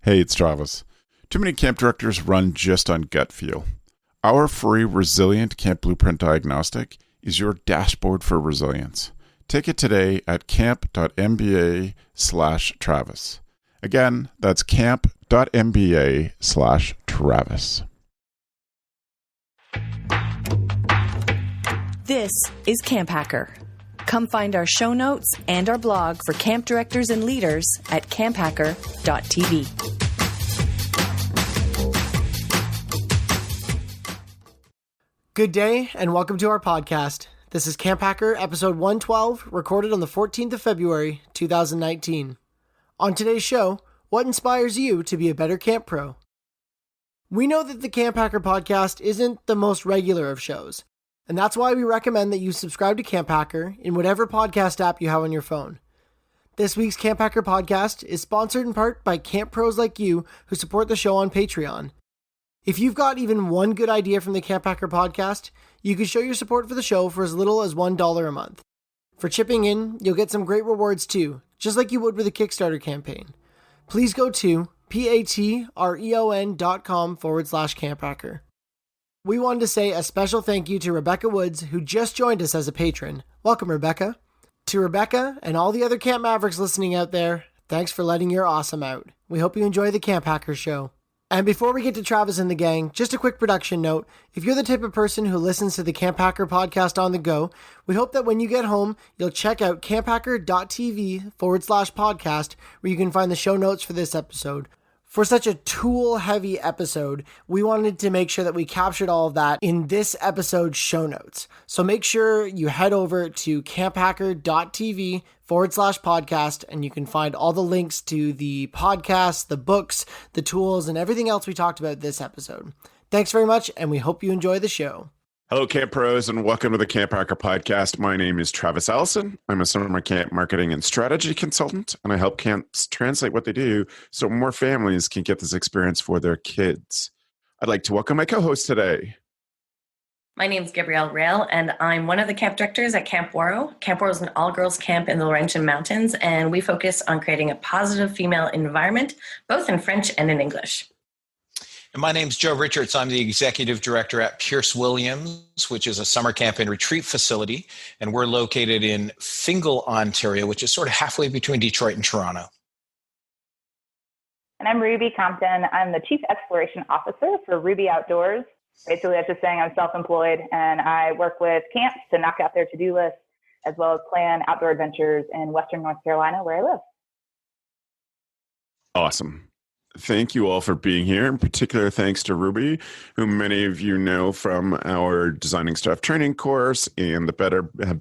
Hey, it's Travis. Too many camp directors run just on gut feel. Our free Resilient Camp Blueprint Diagnostic is your dashboard for resilience. Take it today at camp.mba/Travis. Again, that's camp.mba/Travis. This is CampHacker. Come find our show notes and our blog for camp directors and leaders at camphacker.tv. Good day and welcome to our podcast. This is CampHacker episode 112, recorded on the 14th of February, 2019. On today's show, what inspires you to be a better camp pro? We know that the CampHacker podcast isn't the most regular of shows, and that's why we recommend that you subscribe to CampHacker in whatever podcast app you have on your phone. This week's CampHacker podcast is sponsored in part by camp pros like you who support the show on Patreon. If you've got even one good idea from the CampHacker podcast, you can show your support for the show for as little as $1 a month. For chipping in, you'll get some great rewards too, just like you would with a Kickstarter campaign. Please go to patreon.com/CampHacker. We wanted to say a special thank you to Rebecca Woods, who just joined us as a patron. Welcome, Rebecca. To Rebecca and all the other Camp Mavericks listening out there, thanks for letting your awesome out. We hope you enjoy the Camp Hacker show. And before we get to Travis and the gang, just a quick production note. If you're the type of person who listens to the Camp Hacker podcast on the go, we hope that when you get home, you'll check out camphacker.tv/podcast, where you can find the show notes for this episode. For such a tool-heavy episode, we wanted to make sure that we captured all of that in this episode's show notes. So make sure you head over to camphacker.tv/podcast, and you can find all the links to the podcast, the books, the tools, and everything else we talked about this episode. Thanks very much, and we hope you enjoy the show. Hello, Camp Pros, and welcome to the CampHacker podcast. My name is Travis Allison. I'm a summer camp marketing and strategy consultant, and I help camps translate what they do so more families can get this experience for their kids. I'd like to welcome my co-host today. My name is Gabrielle Rail, and I'm one of the camp directors at Camp Waro. Camp Waro is an all-girls camp in the Laurentian Mountains, and we focus on creating a positive female environment, both in French and in English. And my name's Joe Richards. I'm the executive director at Pierce Williams, which is a summer camp and retreat facility. And we're located in Fingal, Ontario, which is sort of halfway between Detroit and Toronto. And I'm Ruby Compton. I'm the chief exploration officer for Ruby Outdoors. Basically, that's just saying I'm self-employed, and I work with camps to knock out their to-do list, as well as plan outdoor adventures in Western North Carolina, where I live. Awesome. Thank you all for being here. In particular, thanks to Ruby, who many of you know from our Designing Staff training course and the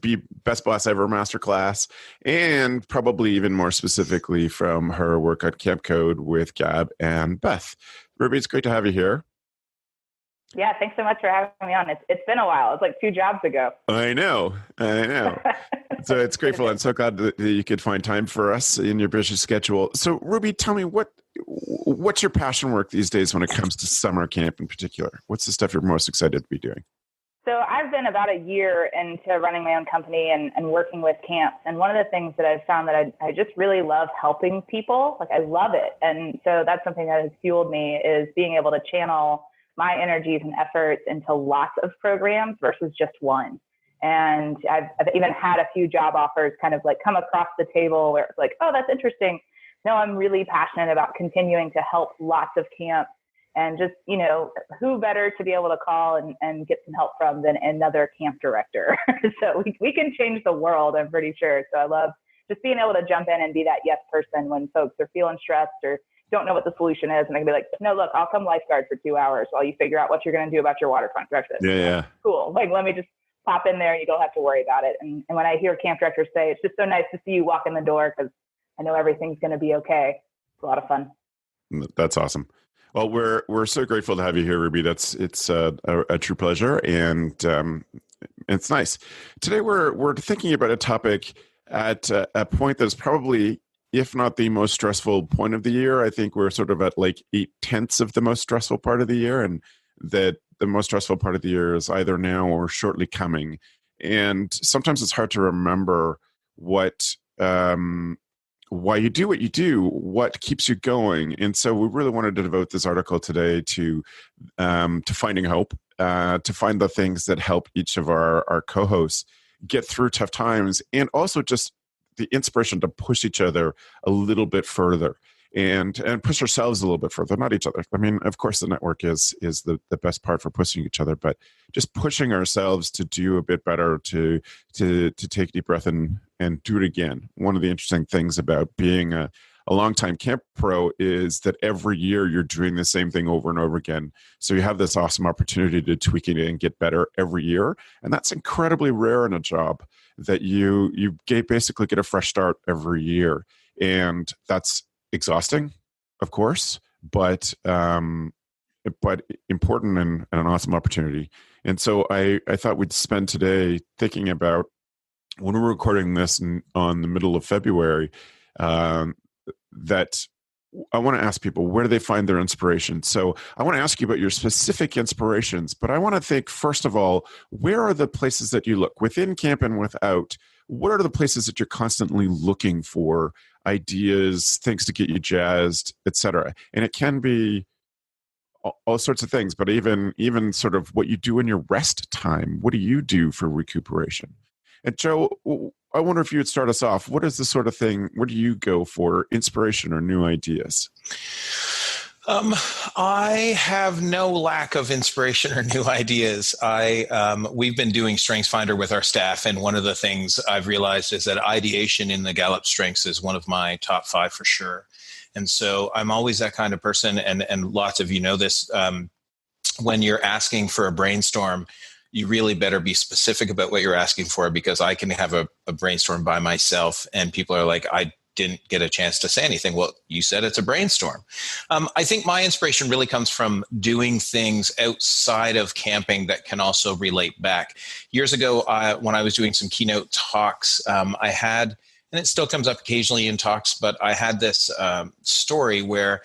Be Best Boss Ever Masterclass, and probably even more specifically from her work at Camp Code with Gab and Beth. Ruby, it's great to have you here. Yeah, thanks so much for having me on. It's been a while. It's like 2 jobs ago. I know. So it's grateful. I'm so glad that you could find time for us in your busy schedule. So Ruby, tell me, what's your passion work these days when it comes to summer camp in particular? What's the stuff you're most excited to be doing? So I've been about a year into running my own company and working with camps. And one of the things that I've found that I just really love helping people. Like, I love it. And so that's something that has fueled me, is being able to channel my energies and efforts into lots of programs versus just one. And I've even had a few job offers kind of like come across the table where it's like, oh, that's interesting. No, I'm really passionate about continuing to help lots of camps, and just, you know, who better to be able to call and get some help from than another camp director. So we can change the world, I'm pretty sure. So I love just being able to jump in and be that yes person when folks are feeling stressed or don't know what the solution is. And I can be like, no, look, I'll come lifeguard for 2 hours while you figure out what you're going to do about your waterfront breakfast. Yeah. Cool. Like, let me just pop in there and you don't have to worry about it. And when I hear camp directors say, it's just so nice to see you walk in the door because I know everything's going to be okay. It's a lot of fun. That's awesome. Well, we're so grateful to have you here, Ruby. It's a true pleasure, and it's nice. Today we're thinking about a topic at a point that's probably, if not the most stressful point of the year. I think we're sort of at like 8/10 of the most stressful part of the year, and that the most stressful part of the year is either now or shortly coming. And sometimes it's hard to remember what why you do what you do, what keeps you going. And so we really wanted to devote this article today to finding hope, to find the things that help each of our co-hosts get through tough times, and also just the inspiration to push each other a little bit further and push ourselves a little bit further, not each other. I mean, of course, the network is the best part for pushing each other, but just pushing ourselves to do a bit better, to take a deep breath and do it again. One of the interesting things about being a longtime camp pro is that every year you're doing the same thing over and over again. So you have this awesome opportunity to tweak it and get better every year. And that's incredibly rare in a job, that you basically get a fresh start every year. And that's exhausting, of course, but important and an awesome opportunity. And so I thought we'd spend today thinking about, when we're recording this on the middle of February, that I want to ask people, where do they find their inspiration? So I want to ask you about your specific inspirations, but I want to think, first of all, where are the places that you look within camp and without? What are the places that you're constantly looking for ideas, things to get you jazzed, etc.? And it can be all sorts of things, but even sort of what you do in your rest time. What do you do for recuperation? And Joe, I wonder if you would start us off. What is the sort of thing, where do you go for inspiration or new ideas? I have no lack of inspiration or new ideas. We've been doing StrengthsFinder with our staff, and one of the things I've realized is that ideation in the Gallup Strengths is one of my top 5 for sure. And so I'm always that kind of person, and lots of you know this. When you're asking for a brainstorm, you really better be specific about what you're asking for, because I can have a brainstorm by myself and people are like, I didn't get a chance to say anything. Well, you said it's a brainstorm. I think my inspiration really comes from doing things outside of camping that can also relate back. Years ago, when I was doing some keynote talks, I had, and it still comes up occasionally in talks, but I had this story where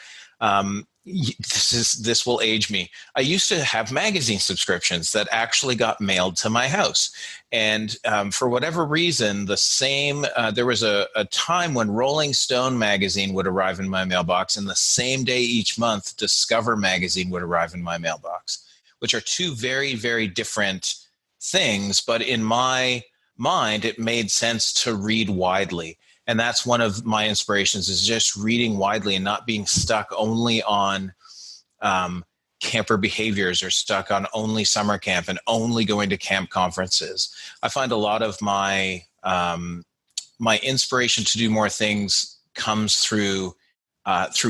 this will age me. I used to have magazine subscriptions that actually got mailed to my house. And for whatever reason, there was a time when Rolling Stone magazine would arrive in my mailbox, and the same day each month, Discover magazine would arrive in my mailbox, which are two very, very different things. But in my mind, it made sense to read widely. And that's one of my inspirations, is just reading widely and not being stuck only on camper behaviors, or stuck on only summer camp and only going to camp conferences. I find a lot of my my inspiration to do more things comes through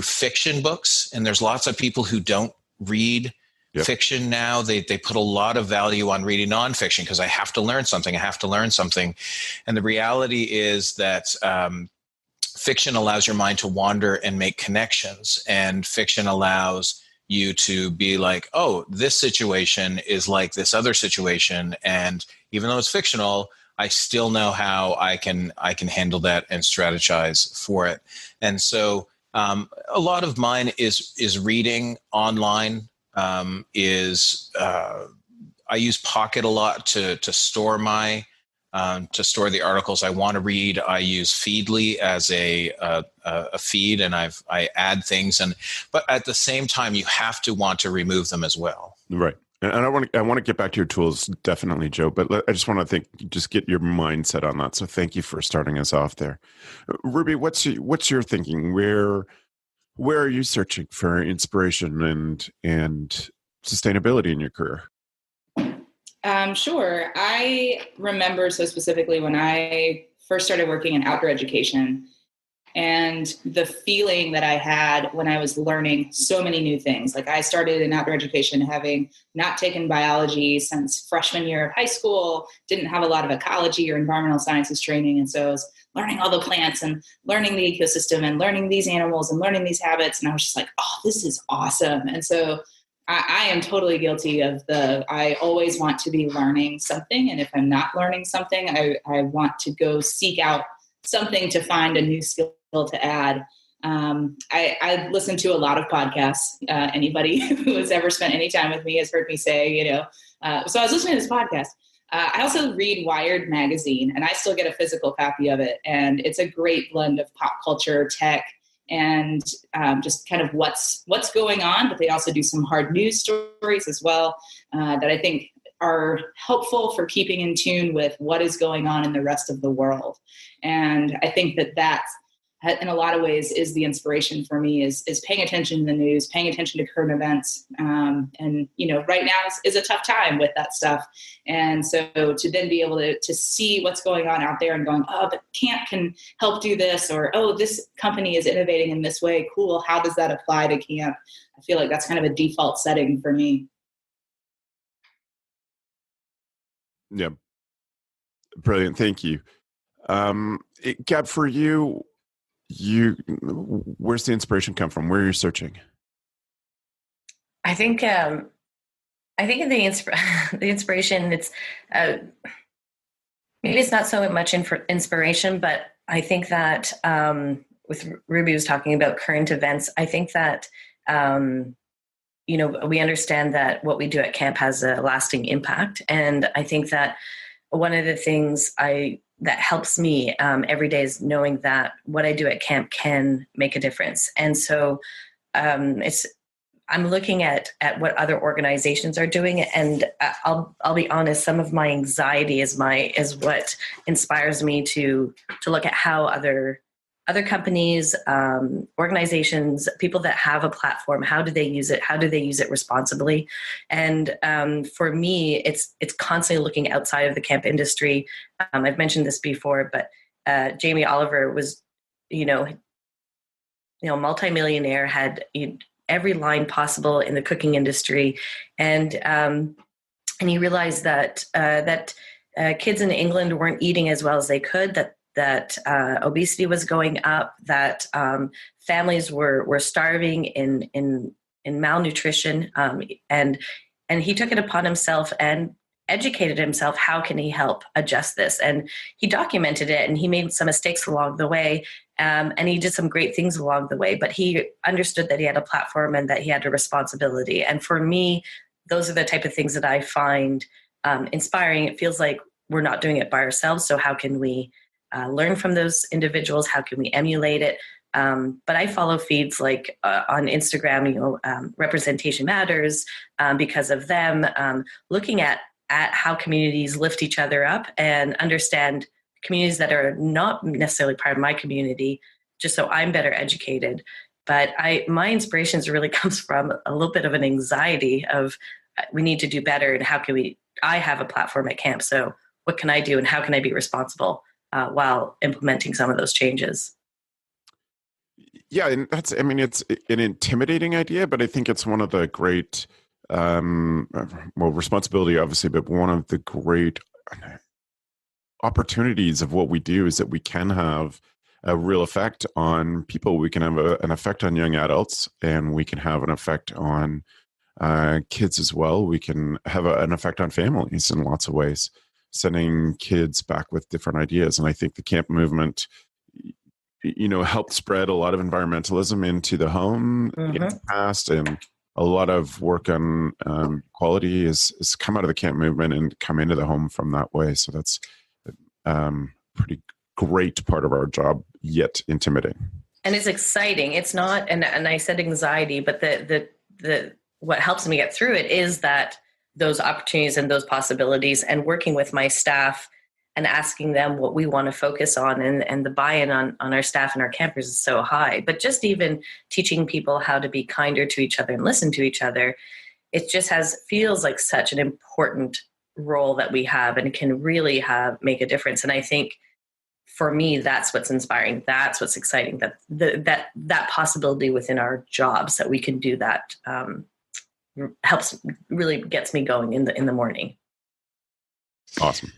fiction books. And there's lots of people who don't read fiction now. They put a lot of value on reading nonfiction, because I have to learn something. And the reality is that fiction allows your mind to wander and make connections. And fiction allows you to be like, oh, this situation is like this other situation. And even though it's fictional, I still know how I can handle that and strategize for it. And so a lot of mine is reading online. I use Pocket a lot to store the articles I want to read. I use Feedly as a feed, and I add things, but at the same time, you have to want to remove them as well. Right. And I want to get back to your tools, definitely, Joe, but I just want to just get your mindset on that. So thank you for starting us off there. Ruby, what's your thinking? Where are you searching for inspiration and sustainability in your career? Sure. I remember so specifically when I first started working in outdoor education, and the feeling that I had when I was learning so many new things. Like, I started in outdoor education having not taken biology since freshman year of high school, didn't have a lot of ecology or environmental sciences training. And so I was learning all the plants and learning the ecosystem and learning these animals and learning these habits. And I was just like, oh, this is awesome. And so I am totally guilty of I always want to be learning something. And if I'm not learning something, I want to go seek out something to find a new skill to add. I listen to a lot of podcasts. Anybody who has ever spent any time with me has heard me say, so I was listening to this podcast. I also read Wired magazine, and I still get a physical copy of it. And it's a great blend of pop culture, tech, and just kind of what's going on. But they also do some hard news stories as well that I think are helpful for keeping in tune with what is going on in the rest of the world. And I think that in a lot of ways is the inspiration for me is paying attention to the news, paying attention to current events. And, right now is a tough time with that stuff. And so to then be able to see what's going on out there and going, oh, but Camp can help do this, or, oh, this company is innovating in this way. Cool. How does that apply to Camp? I feel like that's kind of a default setting for me. Yeah. Brilliant. Thank you. Gab, for you, where's the inspiration come from? Where are you searching? I think in the inspiration, it's maybe it's not so much inspiration, but I think that with Ruby was talking about current events. I think that we understand that what we do at camp has a lasting impact, and I think that one of the things that helps me every day is knowing that what I do at camp can make a difference. And so I'm looking at what other organizations are doing, and I'll be honest, some of my anxiety is what inspires me to look at how other companies, organizations, people that have a platform, how do they use it? How do they use it responsibly? And for me, it's constantly looking outside of the camp industry. I've mentioned this before, but Jamie Oliver was, multimillionaire, had every line possible in the cooking industry, and he realized that kids in England weren't eating as well as they could. That obesity was going up, that families were starving in malnutrition, and he took it upon himself and educated himself. How can he help adjust this? And he documented it, and he made some mistakes along the way, and he did some great things along the way. But he understood that he had a platform and that he had a responsibility. And for me, those are the type of things that I find inspiring. It feels like we're not doing it by ourselves. So how can we learn from those individuals? How can we emulate it? But I follow feeds like on Instagram, Representation Matters, because of them, looking at how communities lift each other up and understand communities that are not necessarily part of my community, just so I'm better educated. But my inspirations really comes from a little bit of an anxiety of we need to do better, and how can I have a platform at camp, so what can I do and how can I be responsible while implementing some of those changes? Yeah, and it's an intimidating idea, but I think it's one of the great, responsibility, obviously, but one of the great opportunities of what we do is that we can have a real effect on people. We can have an effect on young adults, and we can have an effect on kids as well. We can have an effect on families in lots of ways, sending kids back with different ideas. And I think the camp movement, helped spread a lot of environmentalism into the home in the past, and a lot of work on quality has come out of the camp movement and come into the home from that way. So that's pretty great part of our job, yet intimidating. And it's exciting. It's not, and I said anxiety, but the what helps me get through it is that those opportunities and those possibilities, and working with my staff and asking them what we want to focus on, and the buy-in on our staff and our campers is so high. But just even teaching people how to be kinder to each other and listen to each other, it just feels like such an important role that we have, and can really make a difference. And I think for me, that's what's inspiring. That's what's exciting, that possibility within our jobs that we can do that really gets me going in the morning. Awesome.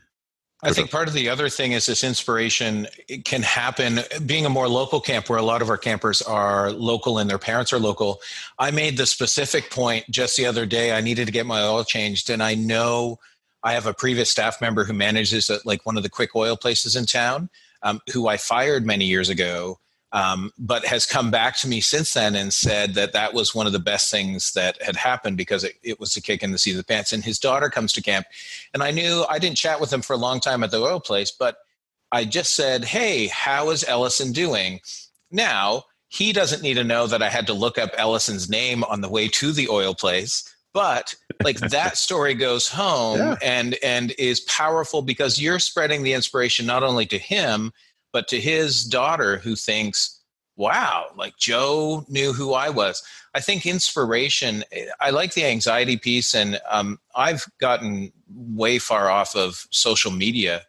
I think part of the other thing is this inspiration can happen being a more local camp, where a lot of our campers are local and their parents are local. I made the specific point just the other day, I needed to get my oil changed. And I know I have a previous staff member who manages at like one of the quick oil places in town, who I fired many years ago. but has come back to me since then and said that that was one of the best things that had happened because it was a kick in the seat of the pants. And his daughter comes to camp, and I didn't chat with him for a long time at the oil place, but I just said, "Hey, how is Ellison doing?" Now, he doesn't need to know that I had to look up Ellison's name on the way to the oil place, but like that story goes home and is powerful because you're spreading the inspiration not only to him, but to his daughter who thinks, wow, like Joe knew who I was. I think inspiration, I like the anxiety piece, and I've gotten way far off of social media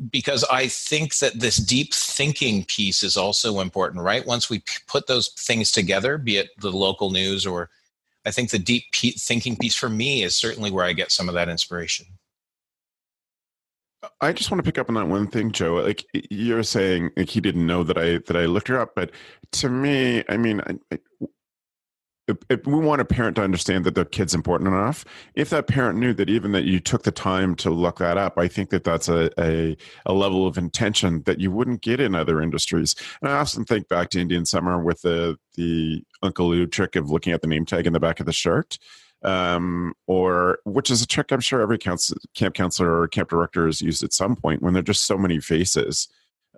because I think that this deep thinking piece is also important, right? Once we put those things together, be it the local news or I think the deep thinking piece for me is certainly where I get some of that inspiration. I just want to pick up on that one thing, Joe. Like you're saying, like he didn't know that I looked her up, but to me, I mean, if we want a parent to understand that their kid's important enough, if that parent knew that even that you took the time to look that up, I think that that's a level of intention that you wouldn't get in other industries. And I often think back to Indian Summer with the Uncle Lou trick of looking at the name tag in the back of the shirt, or which is a trick I'm sure every camp counselor or camp director has used at some point when there are just so many faces.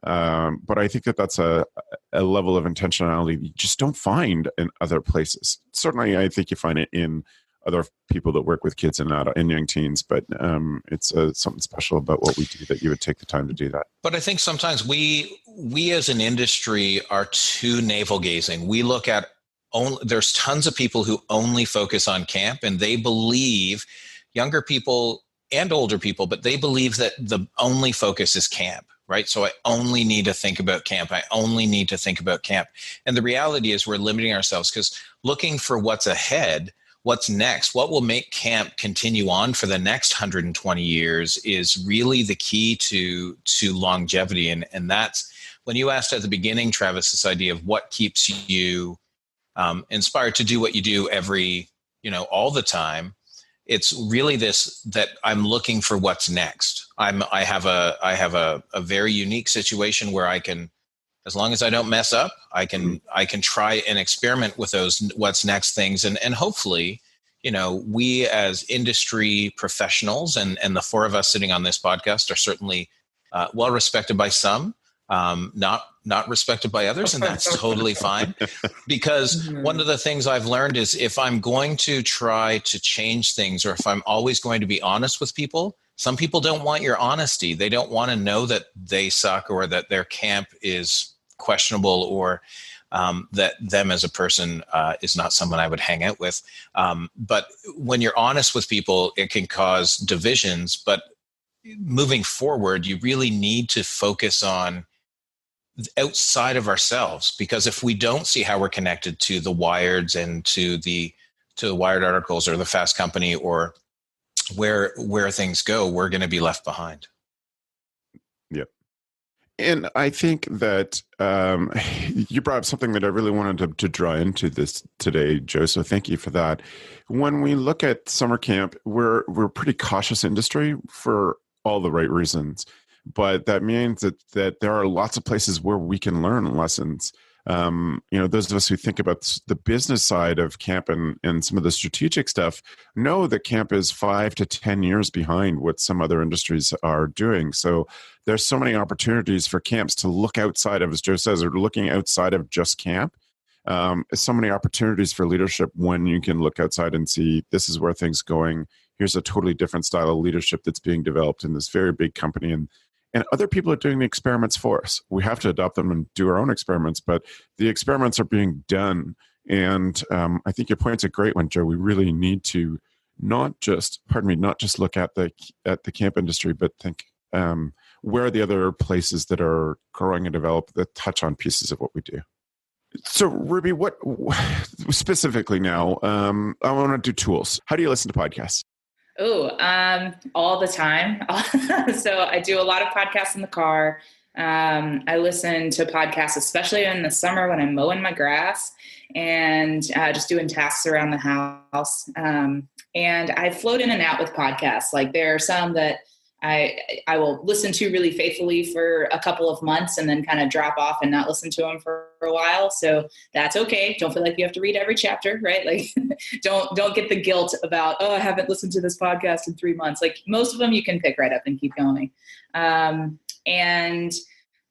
But I think that that's a level of intentionality you just don't find in other places. Certainly, I think you find it in other people that work with kids and young teens, but it's something special about what we do that you would take the time to do that. But I think sometimes we as an industry are too navel gazing. We look at there's tons of people who only focus on camp, and they believe, younger people and older people, but they believe that the only focus is camp. Right. So I only need to think about camp. I only need to think about camp. And the reality is we're limiting ourselves because looking for what's ahead, what's next, what will make camp continue on for the next 120 years is really the key to longevity. And that's when you asked at the beginning, Travis, this idea of what keeps you inspired to do what you do all the time. It's really this, that I'm looking for what's next. I have a very unique situation where I can, as long as I don't mess up, I can try and experiment with those what's next things. And hopefully, we as industry professionals and the four of us sitting on this podcast are certainly well respected by some, not respected by others, and that's totally fine. Because one of the things I've learned is if I'm going to try to change things, or if I'm always going to be honest with people, some people don't want your honesty. They don't want to know that they suck or that their camp is questionable or that them as a person is not someone I would hang out with. But when you're honest with people, it can cause divisions. But moving forward, you really need to focus on outside of ourselves, because if we don't see how we're connected to the Wireds and to the Wired articles or the Fast Company or where things go, we're going to be left behind. Yep. And I think that you brought up something that I really wanted to draw into this today, Joe. So thank you for that. When we look at summer camp, we're a pretty cautious industry for all the right reasons. But that means that there are lots of places where we can learn lessons. Those of us who think about the business side of camp and some of the strategic stuff know that camp is 5 to 10 years behind what some other industries are doing. So there's so many opportunities for camps to look outside of, as Joe says, or looking outside of just camp. So many opportunities for leadership when you can look outside and see this is where things going. Here's a totally different style of leadership that's being developed in this very big company. And other people are doing the experiments for us. We have to adopt them and do our own experiments, but the experiments are being done. And I think your point's a great one, Joe. We really need to not just look at the camp industry, but think where are the other places that are growing and develop that touch on pieces of what we do. So Ruby, what specifically now? I want to do tools. How do you listen to podcasts? All the time. So I do a lot of podcasts in the car. I listen to podcasts, especially in the summer when I'm mowing my grass and just doing tasks around the house. And I float in and out with podcasts. Like there are some that I will listen to really faithfully for a couple of months and then kind of drop off and not listen to them for a while. So that's okay. Don't feel like you have to read every chapter, right? Like don't get the guilt about, oh, I haven't listened to this podcast in 3 months. Like most of them you can pick right up and keep going. And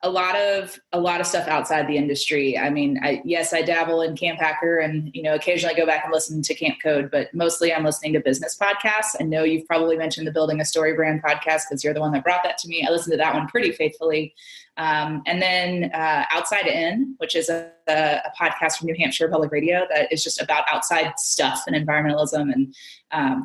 a lot of stuff outside the industry. I mean, I dabble in CampHacker and, occasionally go back and listen to Camp Code, but mostly I'm listening to business podcasts. I know you've probably mentioned the Building a Story Brand podcast because you're the one that brought that to me. I listen to that one pretty faithfully. And then Outside In, which is a podcast from New Hampshire Public Radio that is just about outside stuff and environmentalism. And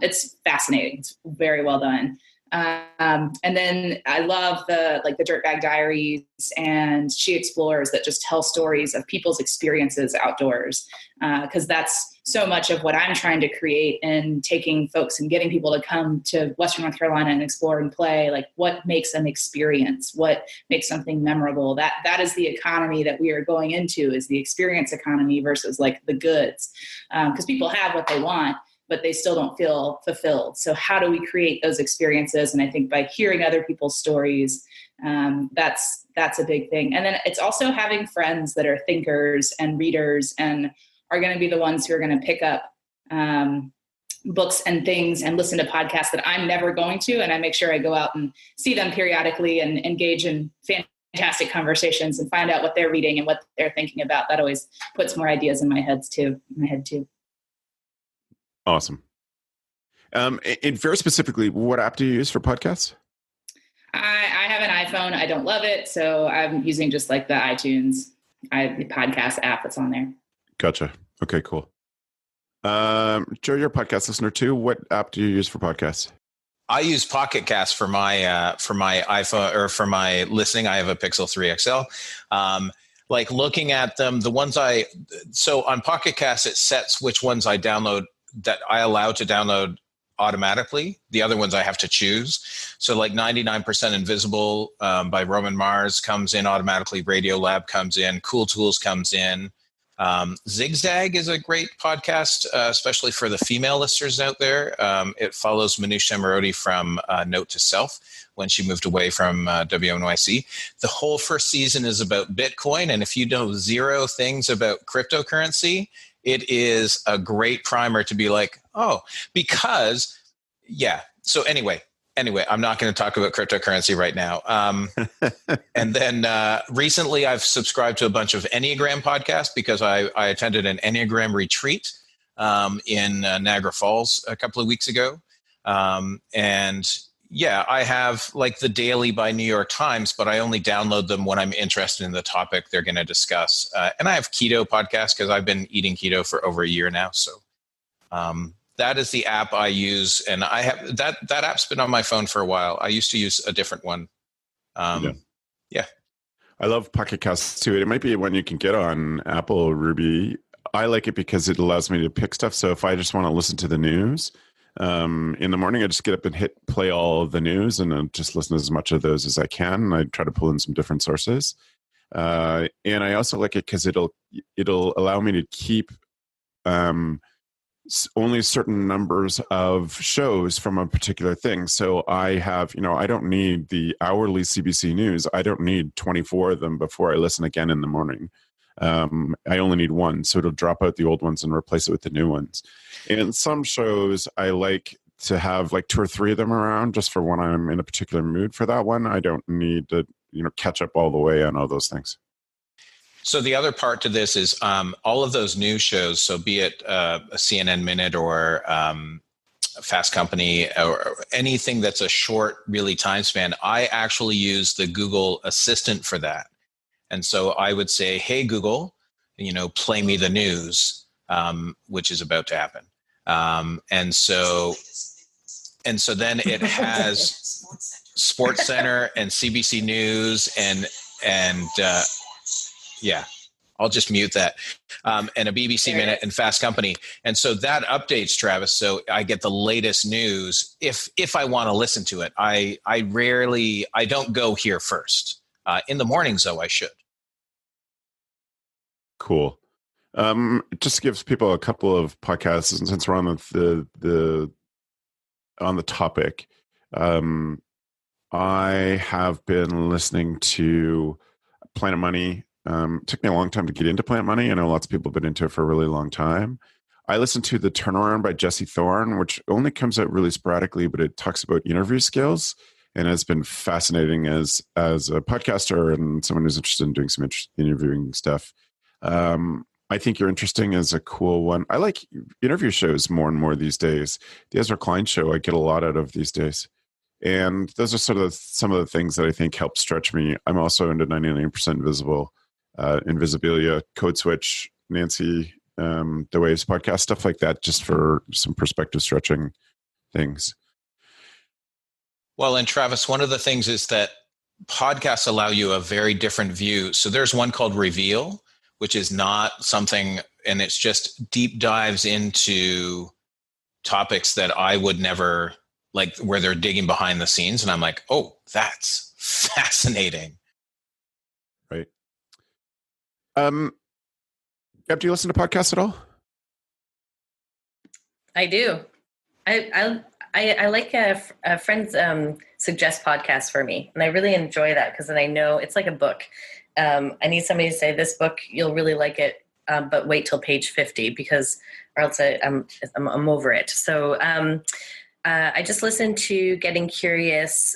it's fascinating. It's very well done. And then I love the Dirtbag Diaries and She Explores that just tell stories of people's experiences outdoors. Cause that's so much of what I'm trying to create and taking folks and getting people to come to Western North Carolina and explore and play, like what makes an experience, what makes something memorable. That is the economy that we are going into, is the experience economy versus like the goods. Cause people have what they want, but they still don't feel fulfilled. So how do we create those experiences? And I think by hearing other people's stories, that's a big thing. And then it's also having friends that are thinkers and readers and are going to be the ones who are going to pick up books and things and listen to podcasts that I'm never going to. And I make sure I go out and see them periodically and engage in fantastic conversations and find out what they're reading and what they're thinking about. That always puts more ideas in my head too. Awesome. And very specifically, what app do you use for podcasts? I have an iPhone. I don't love it, so I'm using just like the iTunes, the podcast app that's on there. Gotcha. Okay, cool. Joe, you're a podcast listener too. What app do you use for podcasts? I use Pocket Cast for my iPhone or for my listening. I have a Pixel 3 XL. Like looking at them, the ones so on Pocket Cast, it sets which ones I download that I allow to download automatically. The other ones I have to choose. So like 99% Invisible by Roman Mars comes in automatically. Radiolab comes in. Cool Tools comes in. Zigzag is a great podcast, especially for the female listeners out there. It follows Manoush Zomorodi from Note to Self when she moved away from WNYC. The whole first season is about Bitcoin. And if you know zero things about cryptocurrency, it is a great primer to be like, oh, because, yeah. So anyway, I'm not going to talk about cryptocurrency right now. And then recently I've subscribed to a bunch of Enneagram podcasts because I attended an Enneagram retreat in Niagara Falls a couple of weeks ago. And yeah, I have like the Daily by New York Times, but I only download them when I'm interested in the topic they're going to discuss. And I have Keto podcast because I've been eating keto for over a year now. So that is the app I use. And I have that app's been on my phone for a while. I used to use a different one. Yeah. I love Pocket Casts too. It might be one you can get on Apple, Ruby. I like it because it allows me to pick stuff. So if I just want to listen to the news, in the morning, I just get up and hit play all of the news and then just listen to as much of those as I can. I try to pull in some different sources. And I also like it because it'll allow me to keep only certain numbers of shows from a particular thing. So I have, I don't need the hourly CBC News. I don't need 24 of them before I listen again in the morning. I only need one, so it'll drop out the old ones and replace it with the new ones. And some shows I like to have like 2 or 3 of them around just for when I'm in a particular mood for that one. I don't need to, catch up all the way on all those things. So the other part to this is all of those news shows, so be it a CNN Minute or Fast Company or anything that's a short, really time span, I actually use the Google Assistant for that. And so I would say, hey, Google, play me the news, which is about to happen. And so then it has Sports Center and CBC News and yeah, I'll just mute that. And a BBC Minute and Fast Company. And so that updates, Travis. So I get the latest news if I want to listen to it. I don't go here first. In the mornings, though, I should. Cool. It just gives people a couple of podcasts, and since we're on the topic, I have been listening to Planet Money. It took me a long time to get into Planet Money. I know lots of people have been into it for a really long time. I listened to The Turnaround by Jesse Thorne, which only comes out really sporadically, but it talks about interview skills and has been fascinating as a podcaster and someone who's interested in doing some interviewing stuff. I think You're Interesting is a cool one. I like interview shows more and more these days. The Ezra Klein show I get a lot out of these days. And those are sort of some of the things that I think help stretch me. I'm also into 99% Invisible, Invisibilia, Code Switch, Nancy, the Waves podcast, stuff like that, just for some perspective stretching things. Well, and Travis, one of the things is that podcasts allow you a very different view. So there's one called Reveal, which is not something, and it's just deep dives into topics that I would never, like where they're digging behind the scenes. And I'm like, oh, that's fascinating. Right. Gab, do you listen to podcasts at all? I do. I like a friend's suggest podcasts for me, and I really enjoy that because then I know it's like a book. I need somebody to say, this book, you'll really like it, but wait till page 50 because, or else I'm over it. So I just listened to Getting Curious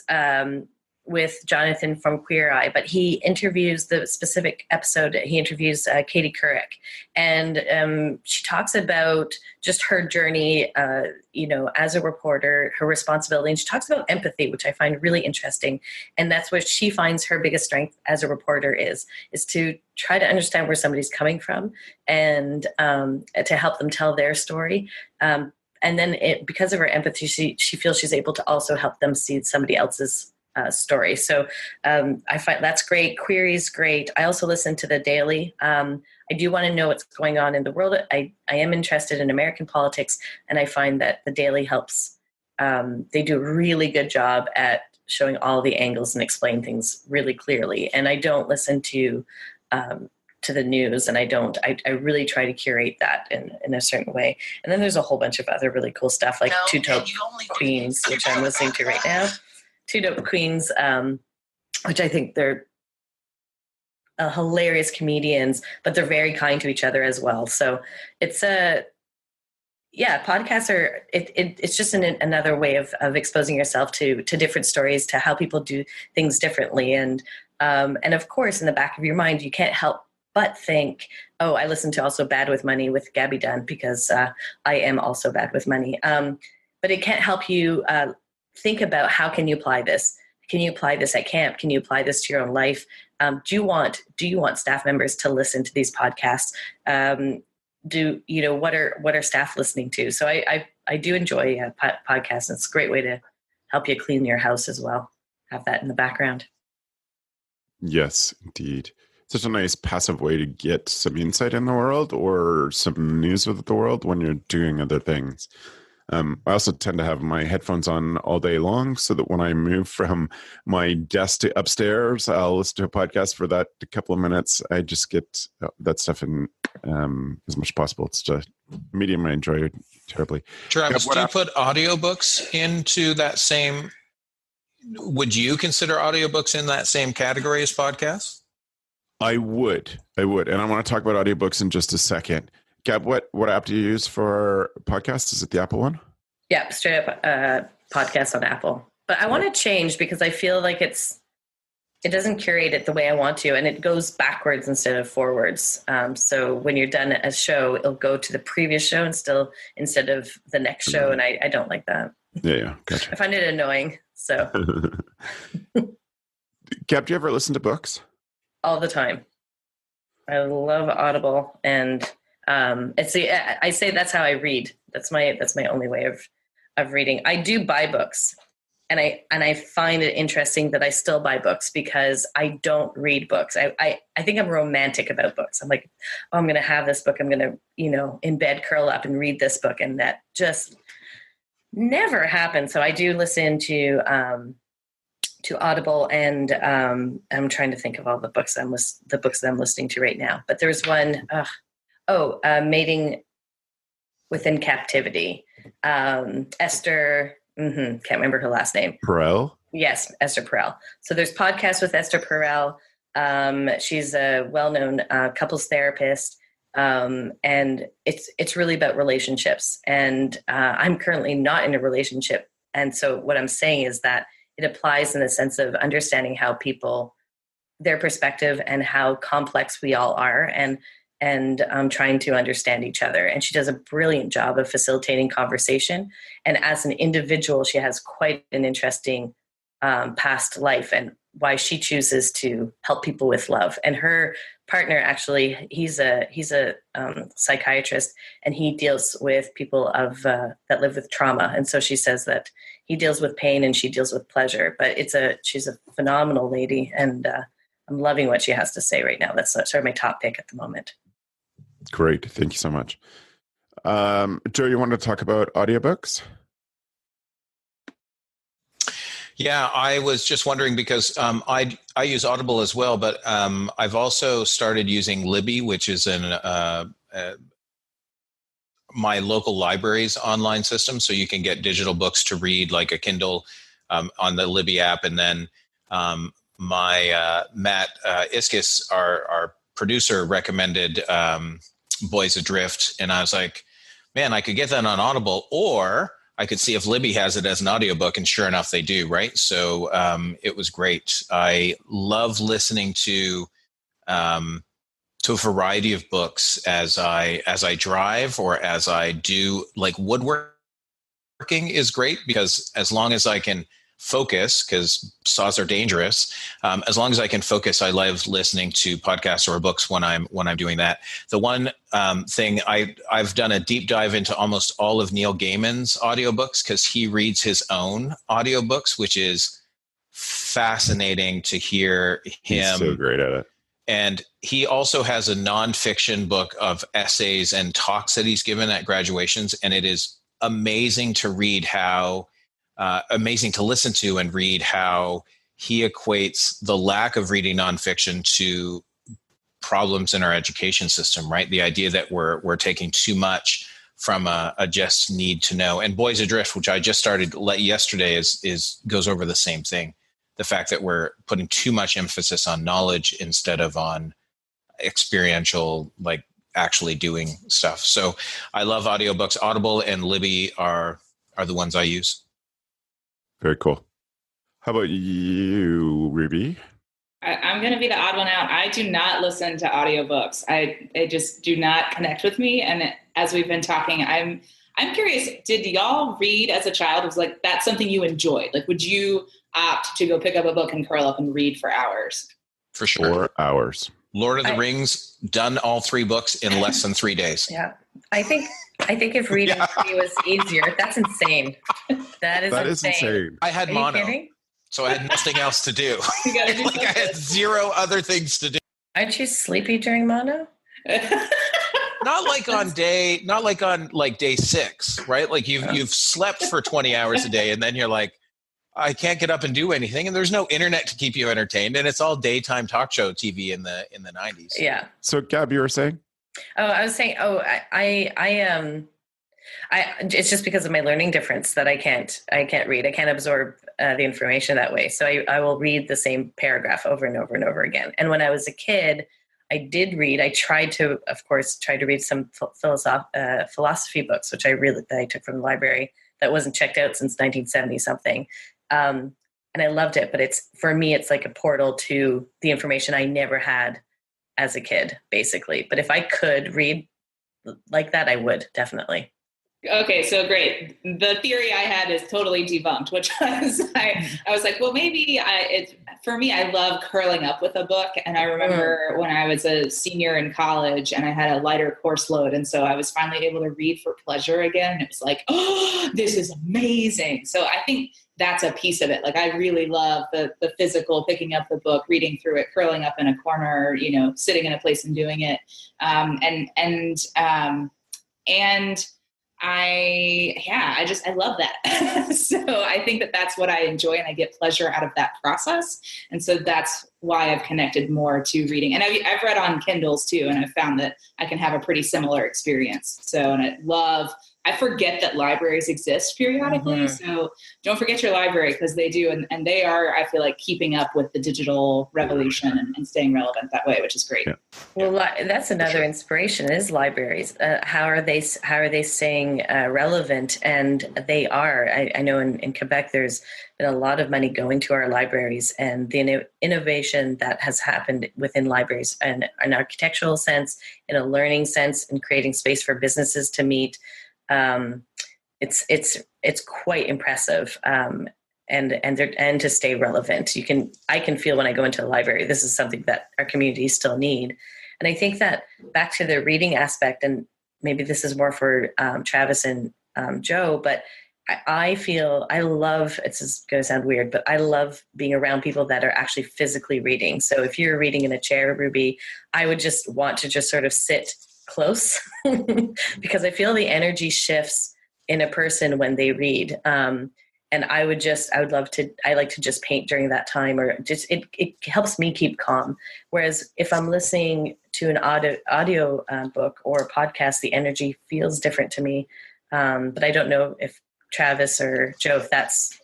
with Jonathan from Queer Eye, but he interviews the specific episode. He interviews Katie Couric, and she talks about just her journey, as a reporter, her responsibility. And she talks about empathy, which I find really interesting. And that's what she finds her biggest strength as a reporter is to try to understand where somebody's coming from and to help them tell their story. And then because of her empathy, she feels she's able to also help them see somebody else's story. So I find that's great. Query's great. I also listen to The Daily. I do want to know what's going on in the world. I am interested in American politics, and I find that The Daily helps. They do a really good job at showing all the angles and explain things really clearly. And I don't listen to the news, and I really try to curate that in a certain way. And then there's a whole bunch of other really cool stuff like Two Dope Queens, which I'm listening to right now. Two Dope Queens, which I think they're hilarious comedians, but they're very kind to each other as well. So it's podcasts are, it's just another way of exposing yourself to different stories, to how people do things differently. And of course, in the back of your mind, you can't help but think, oh, I listen to also Bad with Money with Gabby Dunn because I am also bad with money. But it can't help you think about how can you apply this? Can you apply this at camp? Can you apply this to your own life? Do you want staff members to listen to these podcasts? What are staff listening to? So I do enjoy podcasts. It's a great way to help you clean your house as well. Have that in the background. Yes, indeed. Such a nice passive way to get some insight in the world or some news of the world when you're doing other things. I also tend to have my headphones on all day long so that when I move from my desk to upstairs, I'll listen to a podcast for that a couple of minutes. I just get that stuff in as much as possible. It's a medium I enjoy terribly. Travis, do you put audiobooks into that same, would you consider audiobooks in that same category as podcasts? I would. And I want to talk about audiobooks in just a second. Gab, what app do you use for podcasts? Is it the Apple one? Yeah, straight up podcast on Apple. But I want to change because I feel like it doesn't curate it the way I want to, and it goes backwards instead of forwards. So when you're done a show, it'll go to the previous show instead of the next show, and I don't like that. Yeah, gotcha. I find it annoying. So, Gab, do you ever listen to books? All the time. I love Audible, and I say that's how I read. That's my only way of reading. I do buy books, and I find it interesting that I still buy books because I don't read books. I think I'm romantic about books. I'm like, oh, I'm going to have this book. I'm going to, in bed, curl up and read this book. And that just never happened. So I do listen to Audible, and I'm trying to think of all the books that I'm listening to right now. But there's one, Mating Within Captivity. Esther, can't remember her last name. Perel? Yes, Esther Perel. So there's podcasts with Esther Perel. She's a well-known couples therapist. And it's really about relationships. And I'm currently not in a relationship. And so what I'm saying is that it applies in the sense of understanding how people, their perspective and how complex we all are, and trying to understand each other. And she does a brilliant job of facilitating conversation. And as an individual, she has quite an interesting past life and why she chooses to help people with love. And her partner, actually, he's a psychiatrist, and he deals with people that live with trauma. And so she says that he deals with pain and she deals with pleasure. But she's a phenomenal lady, and I'm loving what she has to say right now. That's sort of my top pick at the moment. Great, thank you so much. Joe, you want to talk about audiobooks? Yeah, I was just wondering because I use Audible as well, but I've also started using Libby, which is my local library's online system. So you can get digital books to read, like a Kindle, on the Libby app. And then my Matt Iskis, our producer, recommended Boys Adrift, and I was like, man, I could get that on Audible, or I could see if Libby has it as an audiobook, and sure enough, they do, right? So it was great. I love listening to a variety of books as I drive or as I do, like woodworking is great, because as long as I can focus, because saws are dangerous, as long as I can focus, I love listening to podcasts or books when I'm doing that. The one thing I've done a deep dive into almost all of Neil Gaiman's audiobooks, because he reads his own audiobooks, which is fascinating to hear him. He's so great at it. And he also has a nonfiction book of essays and talks that he's given at graduations, and it is amazing to read amazing to listen to and read how he equates the lack of reading nonfiction to problems in our education system, right? The idea that we're taking too much from a just need to know. And Boys Adrift, which I just started yesterday, goes over the same thing. The fact that we're putting too much emphasis on knowledge instead of on experiential, like actually doing stuff. So I love audiobooks. Audible and Libby are the ones I use. Very cool. How about you, Ruby? I'm going to be the odd one out. I do not listen to audiobooks. They just do not connect with me. And as we've been talking, I'm curious, did y'all read as a child? It was like, that's something you enjoyed? Like, would you opt to go pick up a book and curl up and read for hours? For sure. 4 hours. Lord of the Rings, done all 3 books in less than 3 days. Yeah. I think if reading for you was easier, that's insane. That is insane. I had mono, so I had nothing else to do. I had 0 other things to do. Aren't you sleepy during mono? Not like on day 6, right? Like you've slept for 20 hours a day, and then you're like, I can't get up and do anything, and there's no internet to keep you entertained, and it's all daytime talk show TV in the 90s. Yeah. So, Gab, you were saying? Oh, I was saying, it's just because of my learning difference that I can't read. I can't absorb the information that way. So I will read the same paragraph over and over and over again. And when I was a kid, I did read. I tried to read some philosophy books, which I took from the library that wasn't checked out since 1970 something. And I loved it, but for me, it's like a portal to the information I never had as a kid, basically. But if I could read like that, I would definitely. Okay, so great. The theory I had is totally debunked, which was I was like, well, maybe for me, I love curling up with a book. And I remember when I was a senior in college and I had a lighter course load. And so I was finally able to read for pleasure again. And it was like, oh, this is amazing. So I think that's a piece of it. Like, I really love the physical, picking up the book, reading through it, curling up in a corner, sitting in a place and doing it. I love that. So I think that's what I enjoy, and I get pleasure out of that process. And so that's why I've connected more to reading. And I've read on Kindles too, and I've found that I can have a pretty similar experience. So, and I love I forget that libraries exist periodically. So don't forget your library, because they do. And they are, I feel like, keeping up with the digital revolution and staying relevant that way, which is great. Yeah. Well, that's another inspiration is libraries. How are they staying relevant? And they are. I know in Quebec, there's been a lot of money going to our libraries, and the innovation that has happened within libraries, and an architectural sense, in a learning sense, in creating space for businesses to meet. It's quite impressive. And to stay relevant. I can feel when I go into a library, this is something that our communities still need. And I think that back to the reading aspect, and maybe this is more for Travis and Joe, but I feel I love, it's going to sound weird, but I love being around people that are actually physically reading. So if you're reading in a chair, Ruby, I would just want to just sort of sit close because I feel the energy shifts in a person when they read. And I like to just paint during that time, or just, it helps me keep calm. Whereas if I'm listening to an audio book or a podcast, the energy feels different to me. But I don't know if Travis or Joe, if that's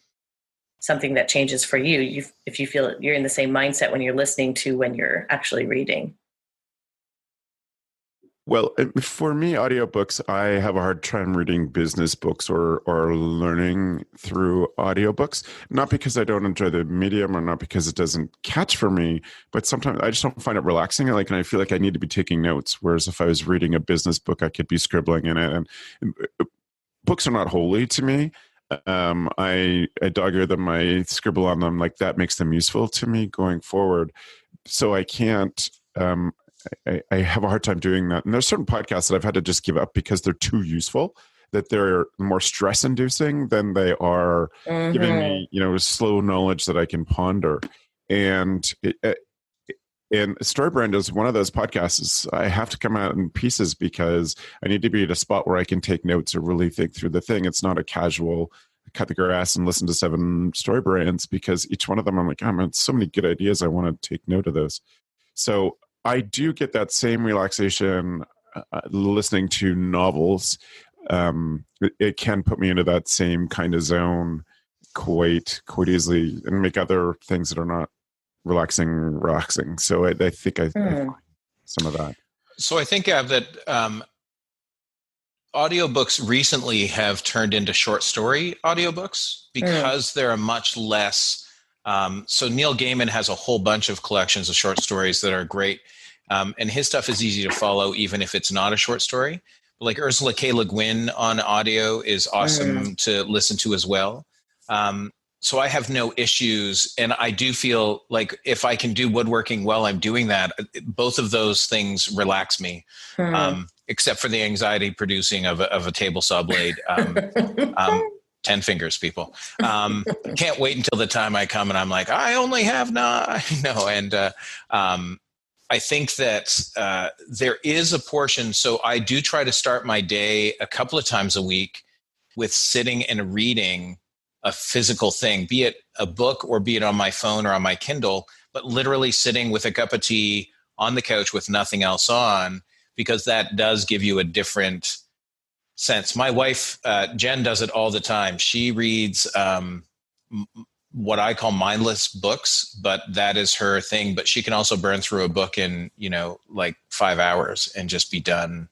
something that changes for you, if you feel you're in the same mindset when you're listening to when you're actually reading. Well, for me, audiobooks, I have a hard time reading business books or learning through audiobooks. Not because I don't enjoy the medium or not because it doesn't catch for me, but sometimes I just don't find it relaxing. And I feel like I need to be taking notes. Whereas if I was reading a business book, I could be scribbling in it. And books are not holy to me. I dog ear them, I scribble on them. Like that makes them useful to me going forward. So I can't... I have a hard time doing that. And there's certain podcasts that I've had to just give up because they're too useful, that they're more stress inducing than they are giving me, slow knowledge that I can ponder. And Storybrand is one of those podcasts. I have to come out in pieces because I need to be at a spot where I can take notes or really think through the thing. It's not a casual cut the grass and listen to 7 Storybrands, because each one of them I'm like, oh man, so many good ideas. I want to take note of those. So I do get that same relaxation listening to novels. It can put me into that same kind of zone quite easily, and make other things that are not relaxing. So I think I find some of that. So I think that audiobooks recently have turned into short story audiobooks because they're a much less... so Neil Gaiman has a whole bunch of collections of short stories that are great. And his stuff is easy to follow, even if it's not a short story. Like Ursula K. Le Guin on audio is awesome to listen to as well. So I have no issues. And I do feel like if I can do woodworking while I'm doing that, both of those things relax me, except for the anxiety producing of a table saw blade. 10 fingers, people. Can't wait until the time I come and I'm like, I only have 9. No. And I think that there is a portion. So I do try to start my day a couple of times a week with sitting and reading a physical thing, be it a book or be it on my phone or on my Kindle, but literally sitting with a cup of tea on the couch with nothing else on, because that does give you a different sense. My wife, Jen, does it all the time. She reads what I call mindless books, but that is her thing. But she can also burn through a book in, like 5 hours and just be done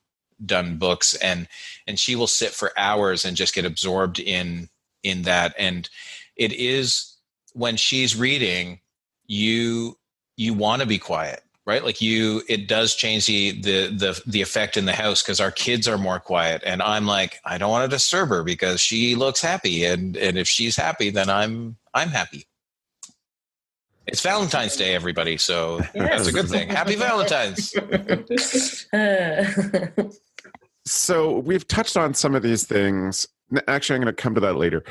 books. And she will sit for hours and just get absorbed in that. And it is, when she's reading, you want to be quiet. Right? Like it does change the effect in the house, because our kids are more quiet, and I'm like, I don't want to disturb her because she looks happy, and if she's happy, then I'm happy. It's Valentine's Day, everybody, so that's a good thing. Happy Valentine's. So we've touched on some of these things. Actually, I'm going to come to that later.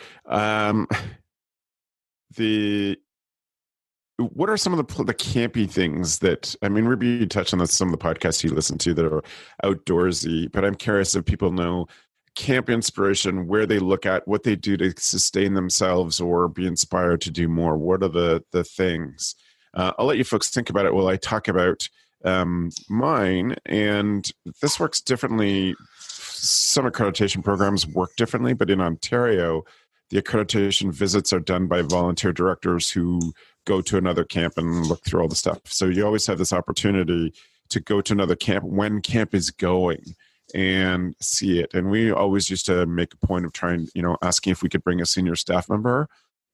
What are some of the campy things that, Ruby, you touched on some of the podcasts you listen to that are outdoorsy, but I'm curious if people know camp inspiration, where they look at, what they do to sustain themselves or be inspired to do more. What are the things? I'll let you folks think about it while I talk about mine. And this works differently some accreditation programs work differently, but in Ontario, the accreditation visits are done by volunteer directors who go to another camp and look through all the stuff. So you always have this opportunity to go to another camp when camp is going and see it. And we always used to make a point of trying, asking if we could bring a senior staff member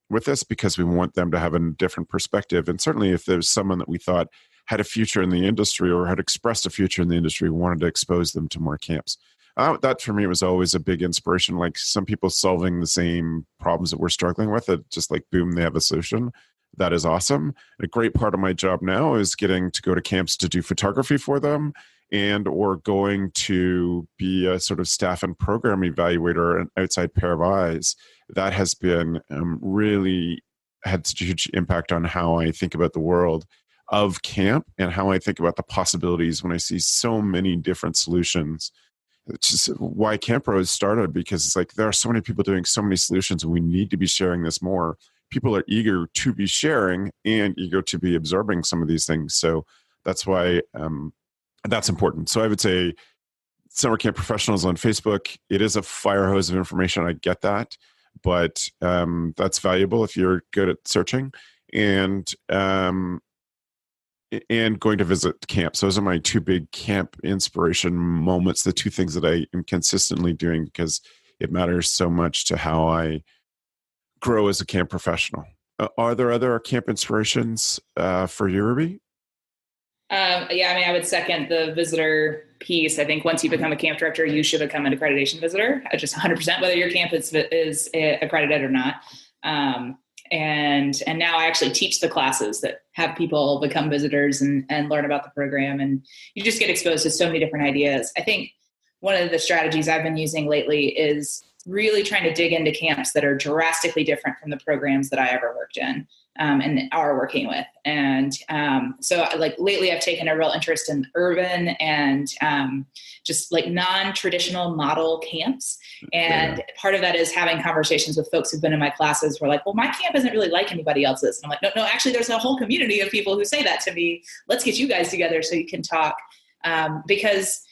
with us because we want them to have a different perspective. And certainly if there's someone that we thought had a future in the industry or had expressed a future in the industry, we wanted to expose them to more camps. That for me was always a big inspiration. Like some people solving the same problems that we're struggling with, it just like boom, they have a solution. That is awesome. A great part of my job now is getting to go to camps to do photography for them and or going to be a sort of staff and program evaluator, an outside pair of eyes. That has been really had such a huge impact on how I think about the world of camp and how I think about the possibilities when I see so many different solutions. It's just why Camp Bros started, because it's like there are so many people doing so many solutions and we need to be sharing this more. People are eager to be sharing and eager to be absorbing some of these things. So that's why that's important. So I would say Summer Camp Professionals on Facebook, it is a fire hose of information. I get that, but that's valuable if you're good at searching and going to visit camps. Those are my two big camp inspiration moments, the two things that I am consistently doing because it matters so much to how I grow as a camp professional. Are there other camp inspirations for you, Ruby? I would second the visitor piece. I think once you become a camp director, you should become an accreditation visitor, just 100%, whether your camp is accredited or not. And now I actually teach the classes that have people become visitors and learn about the program. And you just get exposed to so many different ideas. I think one of the strategies I've been using lately is really trying to dig into camps that are drastically different from the programs that I ever worked in and are working with. And so like lately I've taken a real interest in urban and just like non-traditional model camps. And part of that is having conversations with folks who've been in my classes who are like, well, my camp isn't really like anybody else's. And I'm like, no, actually there's a whole community of people who say that to me. Let's get you guys together so you can talk. Because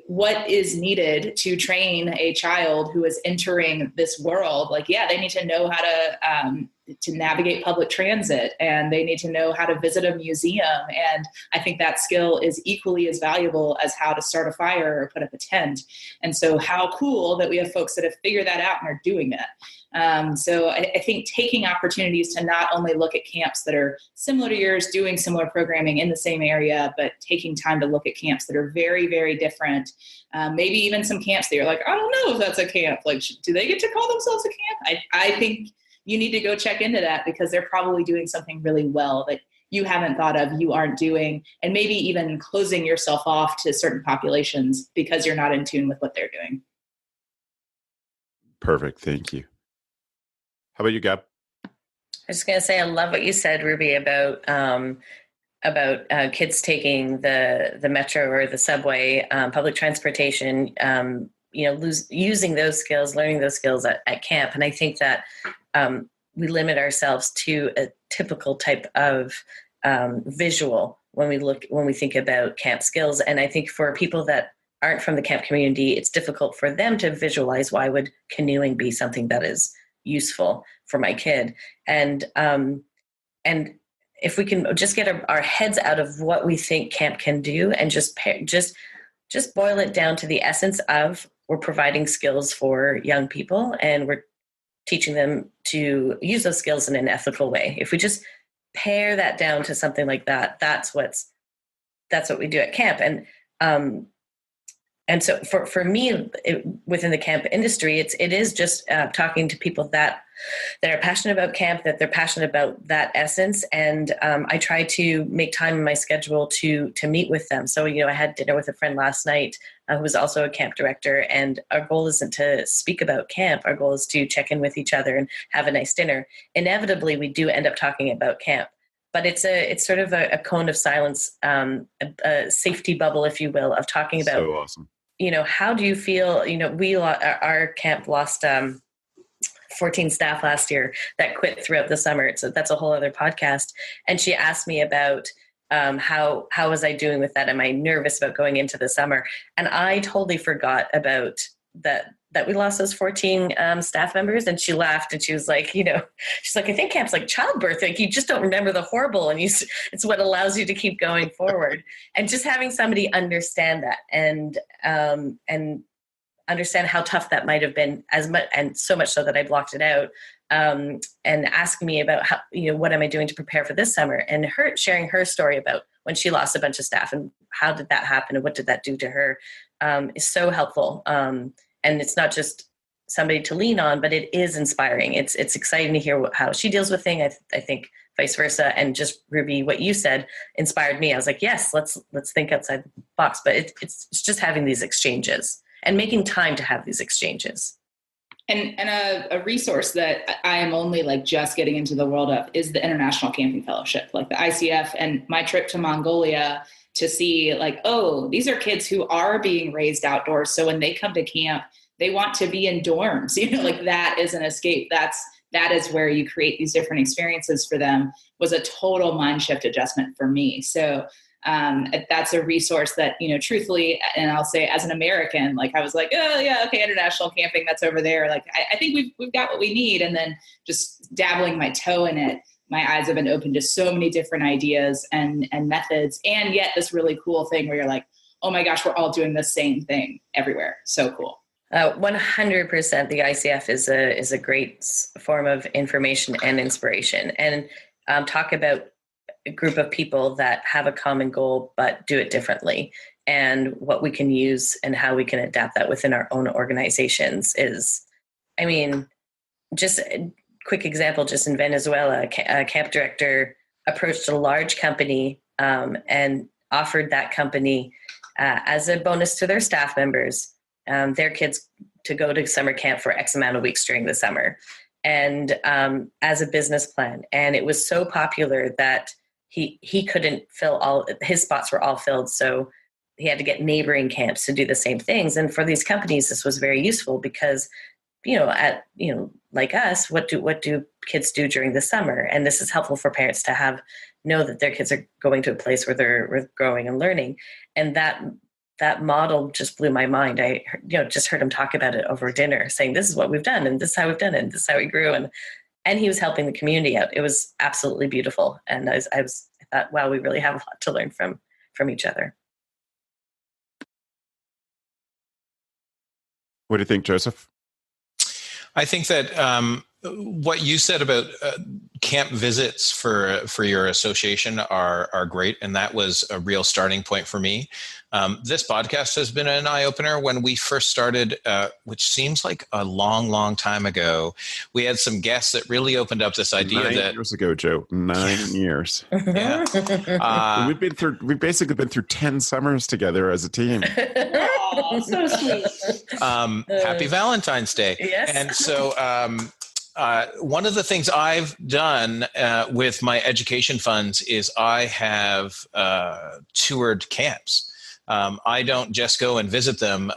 what is needed to train a child who is entering this world, like, yeah, they need to know how to navigate public transit and they need to know how to visit a museum. And I think that skill is equally as valuable as how to start a fire or put up a tent. And so how cool that we have folks that have figured that out and are doing that. So I think taking opportunities to not only look at camps that are similar to yours, doing similar programming in the same area, but taking time to look at camps that are very, very different. Maybe even some camps that you're like, I don't know if that's a camp. Like, do they get to call themselves a camp? I think you need to go check into that because they're probably doing something really well that you haven't thought of, you aren't doing, and maybe even closing yourself off to certain populations because you're not in tune with what they're doing. Perfect. Thank you. How about you, Gab? I was just going to say, I love what you said, Ruby, about kids taking the metro or the subway, public transportation, using those skills, learning those skills at camp. And I think that we limit ourselves to a typical type of visual when we think about camp skills. And I think for people that aren't from the camp community, it's difficult for them to visualize why would canoeing be something that is useful for my kid. And if we can just get our heads out of what we think camp can do and just boil it down to the essence of we're providing skills for young people and we're teaching them to use those skills in an ethical way. If we just pare that down to something like that, that's what we do at camp. And so for me, within the camp industry, it is just talking to people that are passionate about camp, that they're passionate about that essence. And I try to make time in my schedule to meet with them. So, I had dinner with a friend last night who was also a camp director. And our goal isn't to speak about camp. Our goal is to check in with each other and have a nice dinner. Inevitably, we do end up talking about camp. But it's sort of a cone of silence, a safety bubble, if you will, of talking about. So awesome. How do you feel? Our camp lost 14 staff last year that quit throughout the summer. So that's a whole other podcast. And she asked me about how was I doing with that? Am I nervous about going into the summer? And I totally forgot about that we lost those 14 staff members. And she laughed and she was like, she's like, I think camp's like childbirth. Like you just don't remember the horrible, and it's what allows you to keep going forward. And just having somebody understand that and understand how tough that might have been, as much and so much so that I blocked it out, and ask me about how, what am I doing to prepare for this summer, and her sharing her story about when she lost a bunch of staff and how did that happen and what did that do to her, is so helpful. And it's not just somebody to lean on, but it is inspiring. It's exciting to hear how she deals with things. I think vice versa. And just Ruby, what you said inspired me. I was like, yes, let's think outside the box. But it's just having these exchanges and making time to have these exchanges. And a resource that I am only like just getting into the world of is the International Camping Fellowship, like the ICF, and my trip to Mongolia to see like, oh, these are kids who are being raised outdoors. So when they come to camp, they want to be in dorms, like that is an escape. That is where you create these different experiences for them, was a total mind shift adjustment for me. So that's a resource that, truthfully, and I'll say as an American, like I was like, oh yeah, okay, international camping, that's over there. Like, I think we've got what we need. And then just dabbling my toe in it, my eyes have been open to so many different ideas and methods. And yet this really cool thing where you're like, oh my gosh, we're all doing the same thing everywhere. So cool. 100%. The ICF is a great form of information and inspiration. And talk about a group of people that have a common goal but do it differently, and what we can use and how we can adapt that within our own organizations is, just a quick example, just in Venezuela, a camp director approached a large company and offered that company as a bonus to their staff members, their kids to go to summer camp for X amount of weeks during the summer, and as a business plan. And it was so popular that he couldn't fill all his spots, were all filled. So he had to get neighboring camps to do the same things. And for these companies, this was very useful because, like us, what do kids do during the summer? And this is helpful for parents to know that their kids are going to a place where they're growing and learning. And that model just blew my mind. I just heard him talk about it over dinner, saying this is what we've done and this is how we've done it and this is how we grew. And he was helping the community out. It was absolutely beautiful. And I thought, wow, we really have a lot to learn from each other. What do you think, Joseph? I think that what you said about camp visits for your association are great, and that was a real starting point for me. This podcast has been an eye-opener. When we first started, which seems like a long, long time ago, we had some guests that really opened up this idea 9 years ago, Joe. 9 years. Yeah. We've basically been through 10 summers together as a team. Oh, so sweet. Happy Valentine's Day. Yes. And so one of the things I've done with my education funds is I have toured camps. I don't just go and visit them.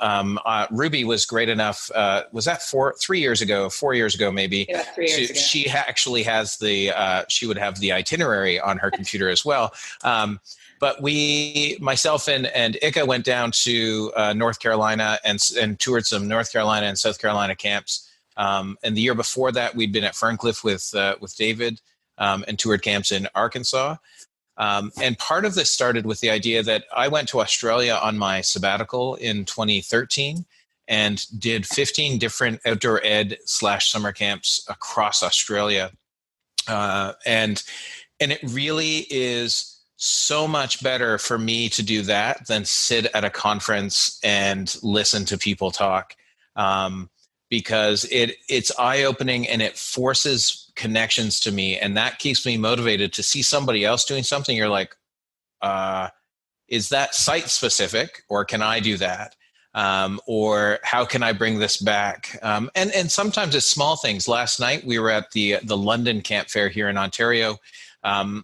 Ruby was great enough. Was that 4 years ago, maybe? Yeah, 3 years ago. She actually has she would have the itinerary on her computer as well. But myself and Ika went down to North Carolina and toured some North Carolina and South Carolina camps. And the year before that, we'd been at Ferncliff with David and toured camps in Arkansas. And part of this started with the idea that I went to Australia on my sabbatical in 2013 and did 15 different outdoor ed / summer camps across Australia. And it really is so much better for me to do that than sit at a conference and listen to people talk. Because it's eye-opening and it forces connections to me, and that keeps me motivated to see somebody else doing something. You're like, is that site-specific, or can I do that? Or how can I bring this back? And sometimes it's small things. Last night we were at the London Camp Fair here in Ontario,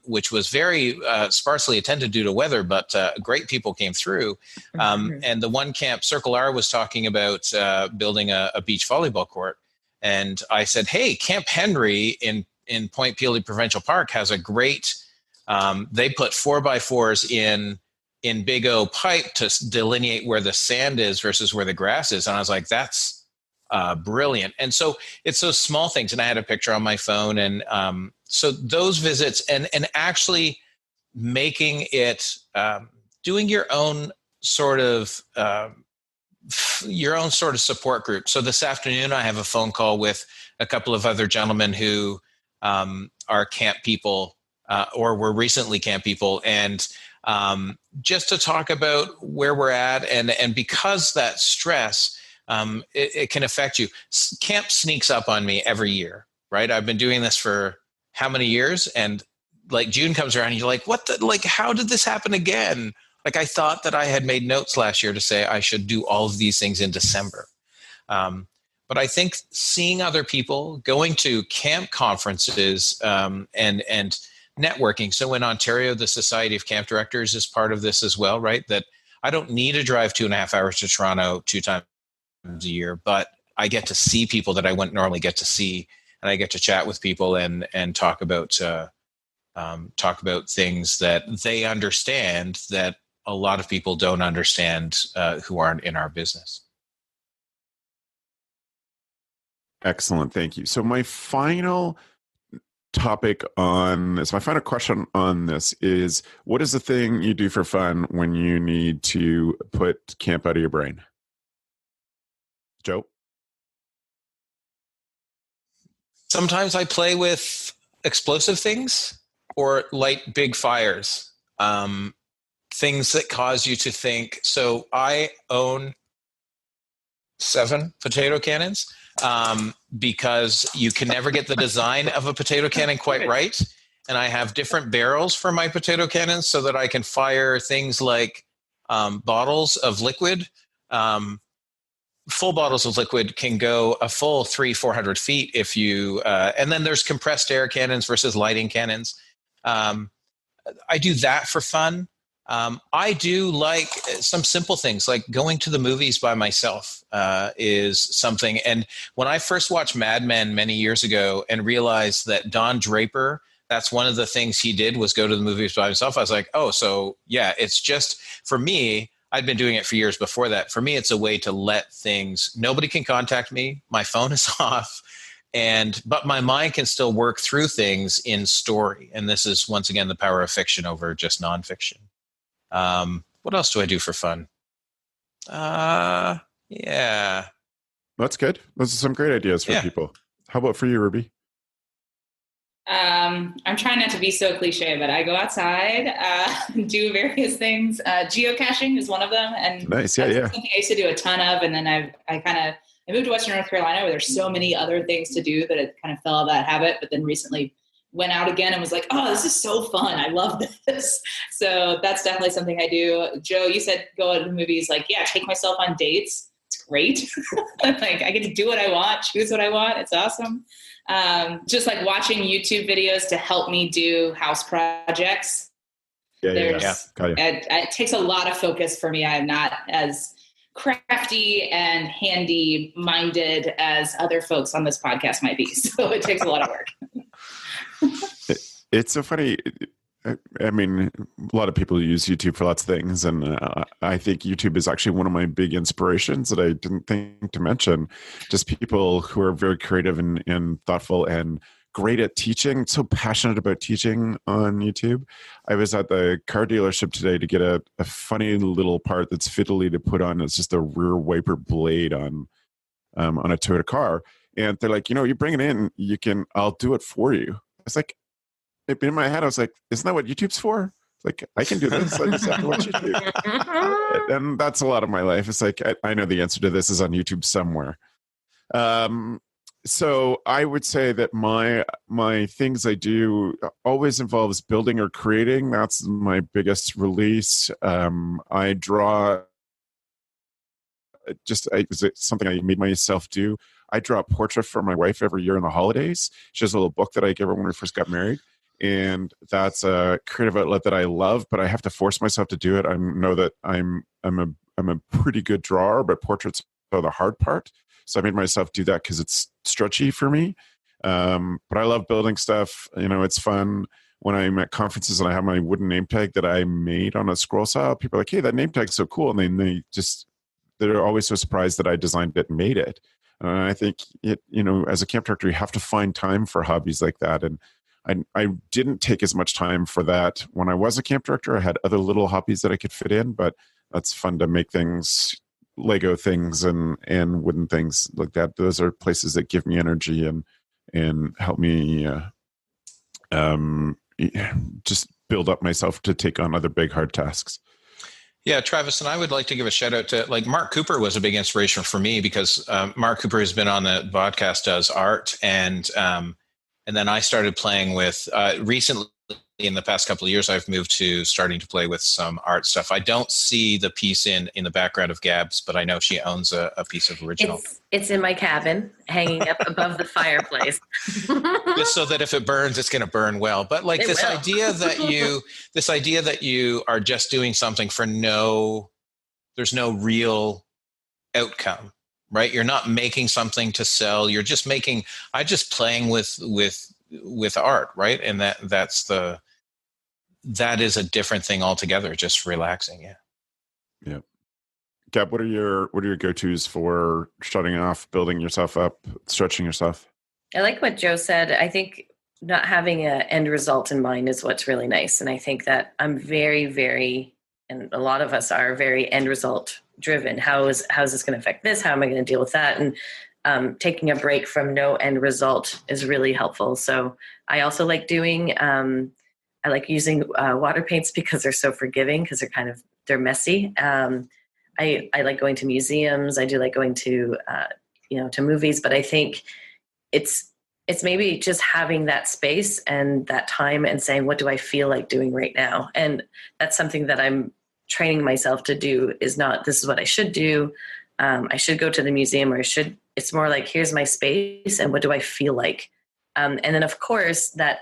which was very sparsely attended due to weather, but great people came through. And the one camp, Circle R, was talking about building a beach volleyball court. And I said, hey, Camp Henry in Point Pelee Provincial Park has a great, they put 4x4s in in Big O pipe to delineate where the sand is versus where the grass is. And I was like, that's brilliant. And so it's those small things. And I had a picture on my phone. And so those visits and actually making it, doing your own sort of support group. So this afternoon, I have a phone call with a couple of other gentlemen who are camp people or were recently camp people. And just to talk about where we're at. And because that stress, it can affect you. Camp sneaks up on me every year, right? I've been doing this for how many years? And like June comes around and you're like, how did this happen again? Like I thought that I had made notes last year to say I should do all of these things in December. But I think seeing other people, going to camp conferences and networking. So in Ontario, the Society of Camp Directors is part of this as well, right? That I don't need to drive 2.5 hours to Toronto 2 times a year, but I get to see people that I wouldn't normally get to see. And I get to chat with people and talk about things that they understand that a lot of people don't understand who aren't in our business. Excellent. Thank you. So my final question on this is, what is the thing you do for fun when you need to put camp out of your brain? Joe? Sometimes I play with explosive things or light big fires. Things that cause you to think. So I own 7 potato cannons because you can never get the design of a potato cannon quite right. And I have different barrels for my potato cannons so that I can fire things like bottles of liquid. Full bottles of liquid can go a full 300-400 feet if you, and then there's compressed air cannons versus lighting cannons. I do that for fun. I do like some simple things like going to the movies by myself is something. And when I first watched Mad Men many years ago and realized that Don Draper, that's one of the things he did was go to the movies by himself. I was like, oh, so yeah, it's just for me, I'd been doing it for years before that. For me, it's a way to let things, nobody can contact me. My phone is off. But my mind can still work through things in story. And this is, once again, the power of fiction over just nonfiction. What else do I do for fun? Yeah. That's good. Those are some great ideas for people. How about for you, Ruby? I'm trying not to be so cliche, but I go outside, do various things. Geocaching is one of them. And nice. Yeah. Something I used to do a ton of. And then I moved to Western North Carolina where there's so many other things to do that it kind of fell out of that habit. But then recently went out again and was like, oh, this is so fun. I love this. So that's definitely something I do. Joe, you said go to the movies. Like, yeah, take myself on dates. It's great. Like I get to do what I want, choose what I want. It's awesome. Just like watching YouTube videos to help me do house projects. It takes a lot of focus for me. I'm not as crafty and handy minded as other folks on this podcast might be. So it takes a lot of work. It's so funny. I mean, a lot of people use YouTube for lots of things. And I think YouTube is actually one of my big inspirations that I didn't think to mention. Just people who are very creative and thoughtful and great at teaching, so passionate about teaching on YouTube. I was at the car dealership today to get a funny little part that's fiddly to put on. It's just a rear wiper blade on a Toyota car. And they're like, you bring it in, I'll do it for you. It's like, in my head, I was like, isn't that what YouTube's for? Like, I can do this. I just have to watch YouTube. And that's a lot of my life. It's like, I know the answer to this is on YouTube somewhere. So I would say that my things I do always involves building or creating. That's my biggest release. I draw. It's something I made myself do. I draw a portrait for my wife every year in the holidays. She has a little book that I gave her when we first got married. And that's a creative outlet that I love, but I have to force myself to do it. I know that I'm a pretty good drawer, but portraits are the hard part. So I made myself do that because it's stretchy for me. But I love building stuff. It's fun. when I'm at conferences and I have my wooden name tag that I made on a scroll saw, people are like, hey, that name tag's so cool. And then they're always so surprised that I designed it and made it. And I think as a camp director, you have to find time for hobbies like that. And I didn't take as much time for that when I was a camp director. I had other little hobbies that I could fit in, but that's fun to make things, Lego things and wooden things like that. Those are places that give me energy and help me just build up myself to take on other big hard tasks. Yeah, Travis, and I would like to give a shout out to Mark Cooper was a big inspiration for me because Mark Cooper has been on the podcast, does art, and then I started playing with recently. In the past couple of years, I've moved to starting to play with some art stuff. I don't see the piece in the background of Gab's, but I know she owns a piece of original. It's in my cabin, hanging up above the fireplace. Just so that if it burns, it's going to burn well. But this idea that you are just doing something for there's no real outcome, right? You're not making something to sell. You're just playing with art, right? And that is a different thing altogether. Just relaxing. Yeah. Yeah. Gab, what are your go-tos for shutting off, building yourself up, stretching yourself? I like what Joe said. I think not having an end result in mind is what's really nice. And I think that I'm very, very, and a lot of us are very end result driven. How is this going to affect this? How am I going to deal with that? And taking a break from no end result is really helpful. So I also like I like using water paints because they're so forgiving because they're messy. I like going to museums. I do like going to to movies, but I think it's maybe just having that space and that time and saying, what do I feel like doing right now? And that's something that I'm training myself to do, is not, this is what I should do. I should go to the museum, or it's more like, here's my space and what do I feel like? And then of course that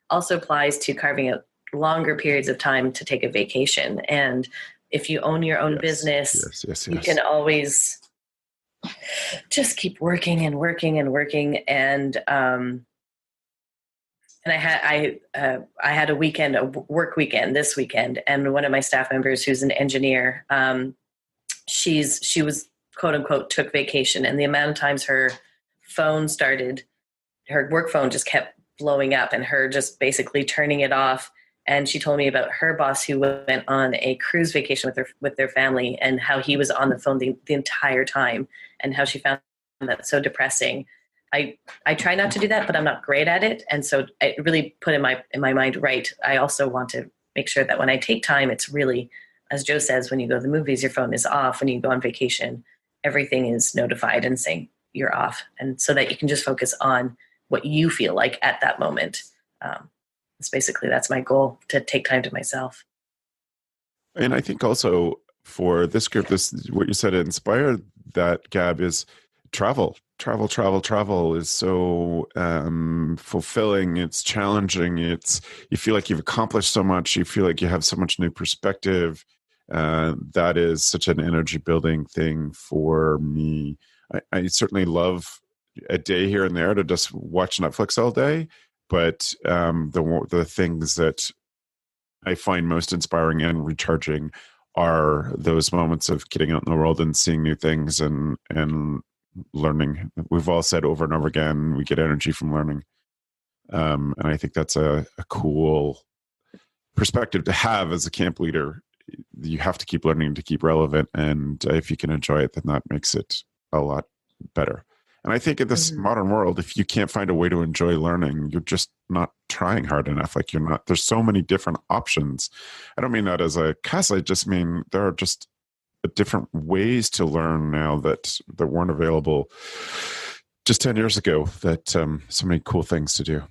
also applies to carving out longer periods of time to take a vacation. And if you own your own business, you can always just keep working and working and working. And I had a work weekend this weekend, and one of my staff members, who's an engineer, she was quote unquote took vacation, and the amount of times her work phone just kept blowing up, and her just basically turning it off. And she told me about her boss who went on a cruise vacation with their family, and how he was on the phone the entire time, and how she found that so depressing. I try not to do that, but I'm not great at it. And so it really put in my mind, right, I also want to make sure that when I take time, it's really, as Joe says, when you go to the movies, your phone is off. When you go on vacation, everything is notified and saying you're off. And so that you can just focus on what you feel like at that moment. That's my goal, to take time to myself. And I think also for this group, what you said inspired that, Gab, is travel is so fulfilling. It's challenging. You feel like you've accomplished so much. You feel like you have so much new perspective. That is such an energy building thing for me. I certainly love a day here and there to just watch Netflix all day. But the things that I find most inspiring and recharging are those moments of getting out in the world and seeing new things and learning. We've all said over and over again, we get energy from learning. And I think that's a cool perspective to have as a camp leader. You have to keep learning to keep relevant. And if you can enjoy it, then that makes it a lot better. And I think in this modern world, if you can't find a way to enjoy learning, you're just not trying hard enough. There's so many different options. I don't mean that as a cuss. I just mean there are just different ways to learn now that weren't available just 10 years ago, that so many cool things to do.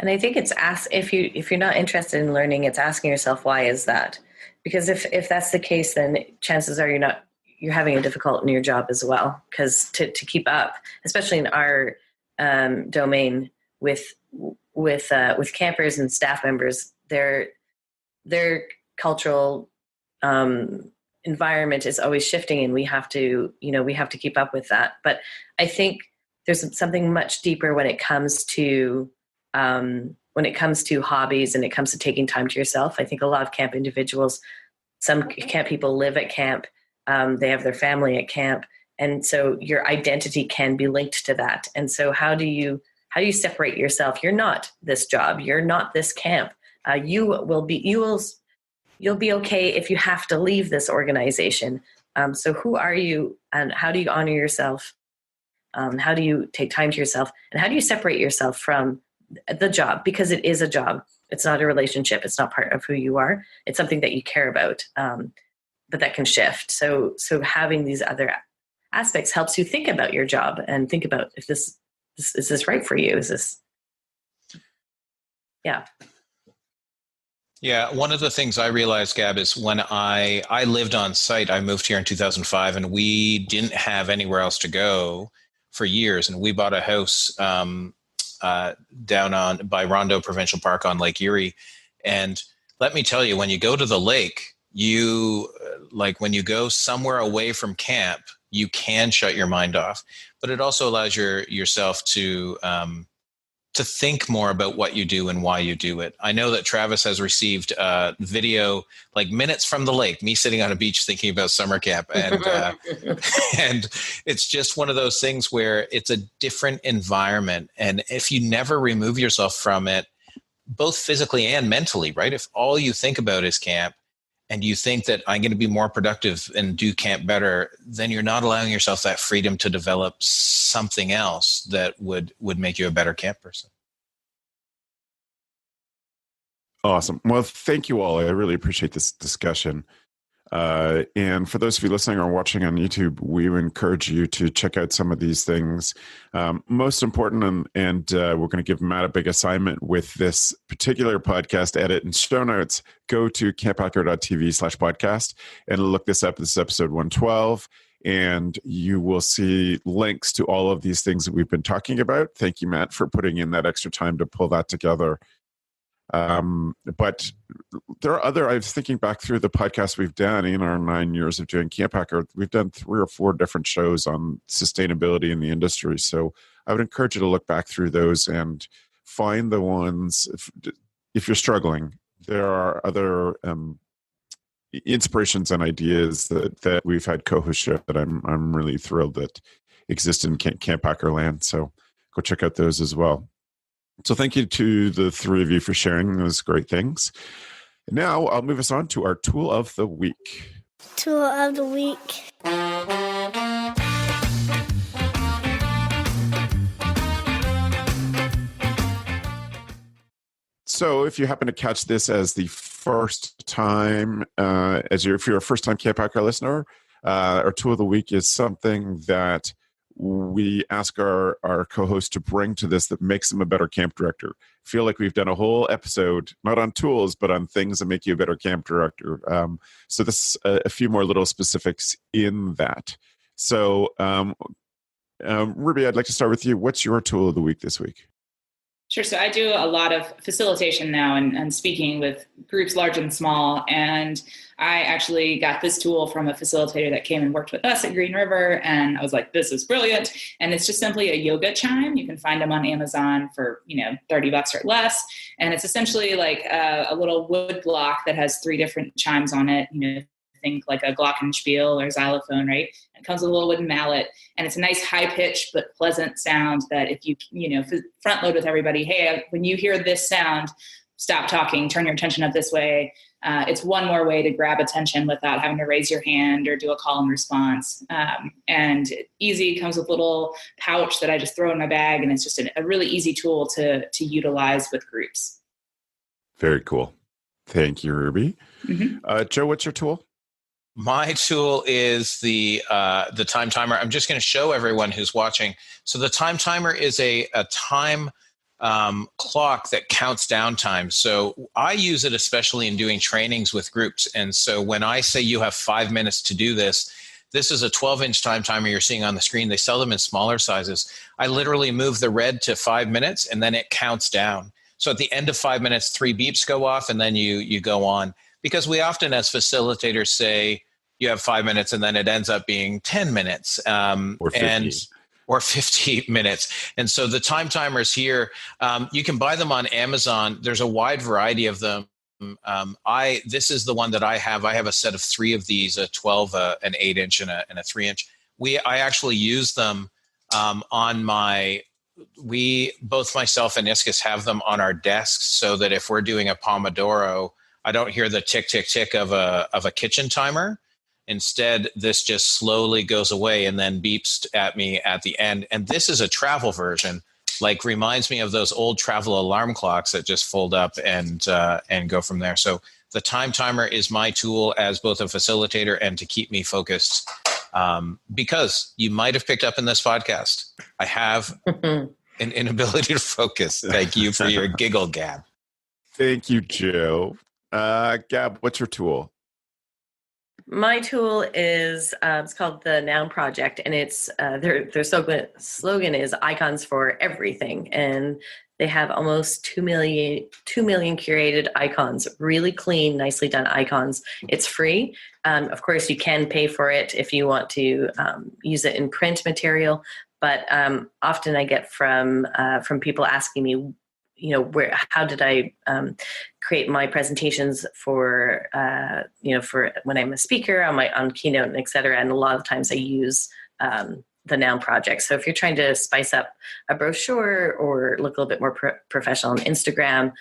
And I think it's if you're not interested in learning, it's asking yourself, why is that? Because if that's the case, then chances are you're having a difficult in your job as well, because to keep up, especially in our domain with campers and staff members, their cultural environment is always shifting, and we have to keep up with that. But I think there's something much deeper when it comes to when it comes to hobbies and it comes to taking time to yourself. I think a lot of camp individuals, some camp people live at camp, they have their family at camp, and so your identity can be linked to that. And so how do you separate yourself? You're not this job, you're not this camp. You'll be okay if you have to leave this organization. So who are you, and how do you honor yourself? How do you take time to yourself, and how do you separate yourself from the job? Because it is a job. It's not a relationship. It's not part of who you are. It's something that you care about, but that can shift. So having these other aspects helps you think about your job and think about if is this right for you? Is this, yeah. Yeah, one of the things I realized, Gab, is when I lived on site, I moved here in 2005, and we didn't have anywhere else to go for years. And we bought a house down by Rondo Provincial Park on Lake Erie. And let me tell you, when you go to the lake, when you go somewhere away from camp, you can shut your mind off. But it also allows yourself to think more about what you do and why you do it. I know that Travis has received video, like minutes from the lake, me sitting on a beach thinking about summer camp. And and it's just one of those things where it's a different environment. And if you never remove yourself from it, both physically and mentally, right? If all you think about is camp, and you think that I'm going to be more productive and do camp better, then you're not allowing yourself that freedom to develop something else that would make you a better camp person. Awesome. Well, thank you all. I really appreciate this discussion. And for those of you listening or watching on YouTube, we would encourage you to check out some of these things. Most important, and we're going to give Matt a big assignment with this particular podcast edit and show notes. Go to camphacker.tv/podcast and look this up. This is episode 112. And you will see links to all of these things that we've been talking about. Thank you, Matt, for putting in that extra time to pull that together. But there are I was thinking back through the podcast we've done in our 9 years of doing CampHacker. We've done 3 or 4 different shows on sustainability in the industry. So I would encourage you to look back through those and find the ones, if you're struggling, there are other inspirations and ideas that we've had co-host show that I'm really thrilled that exist in CampHacker land. So go check out those as well. So thank you to the 3 of you for sharing those great things. Now I'll move us on to our tool of the week. Tool of the week. So if you happen to catch this as the first time, if you're a first-time CampHacker listener, our tool of the week is something that we ask our co-host to bring to this that makes them a better camp director. Feel like we've done a whole episode, not on tools, but on things that make you a better camp director. So this a few more little specifics in that. So Ruby, I'd like to start with you. What's your tool of the week this week? Sure. So I do a lot of facilitation now and speaking with groups large and small. And I actually got this tool from a facilitator that came and worked with us at Green River. And I was like, this is brilliant. And it's just simply a yoga chime. You can find them on Amazon for, $30 or less. And it's essentially like a little wood block that has 3 different chimes on it. Think like a glockenspiel or xylophone, right? It comes with a little wooden mallet, and it's a nice high pitch but pleasant sound that if you front load with everybody, hey, when you hear this sound, stop talking, turn your attention up this way. It's one more way to grab attention without having to raise your hand or do a call and response. And easy, comes with a little pouch that I just throw in my bag, and it's just a really easy tool to utilize with groups. Very cool. Thank you, Ruby. Mm-hmm. Joe, what's your tool? My tool is the time timer. I'm just going to show everyone who's watching. So the time timer is a time clock that counts down time. So I use it especially in doing trainings with groups. And so when I say you have 5 minutes to do this, this is a 12-inch time timer you're seeing on the screen. They sell them in smaller sizes. I literally move the red to 5 minutes, and then it counts down. So at the end of 5 minutes, 3 beeps go off, and then you go on. Because we often, as facilitators, say you have 5 minutes, and then it ends up being 10 minutes. Or 50. or 50 minutes. And so the time timers here, you can buy them on Amazon. There's a wide variety of them. This is the one that I have. I have a set of 3 of these: a 12, an 8-inch, and a 3-inch. I actually use them on my. Both myself and Iskis have them on our desks, so that if we're doing a Pomodoro, I don't hear the tick tick tick of a kitchen timer. Instead, this just slowly goes away and then beeps at me at the end. And this is a travel version. Like, reminds me of those old travel alarm clocks that just fold up and go from there. So the time timer is my tool as both a facilitator and to keep me focused. Because you might have picked up in this podcast, I have an inability to focus. Thank you for your giggle, Gab. Thank you, Joe. Gab, what's your tool? My tool is it's called the Noun Project, and it's their slogan is "Icons for Everything," and they have almost 2 million curated icons, really clean, nicely done icons. It's free. Of course, you can pay for it if you want to use it in print material. But often I get from people asking me, how did I create my presentations for for when I'm a speaker on Keynote and et cetera. And a lot of times I use the Noun Project. So if you're trying to spice up a brochure or look a little bit more professional on Instagram,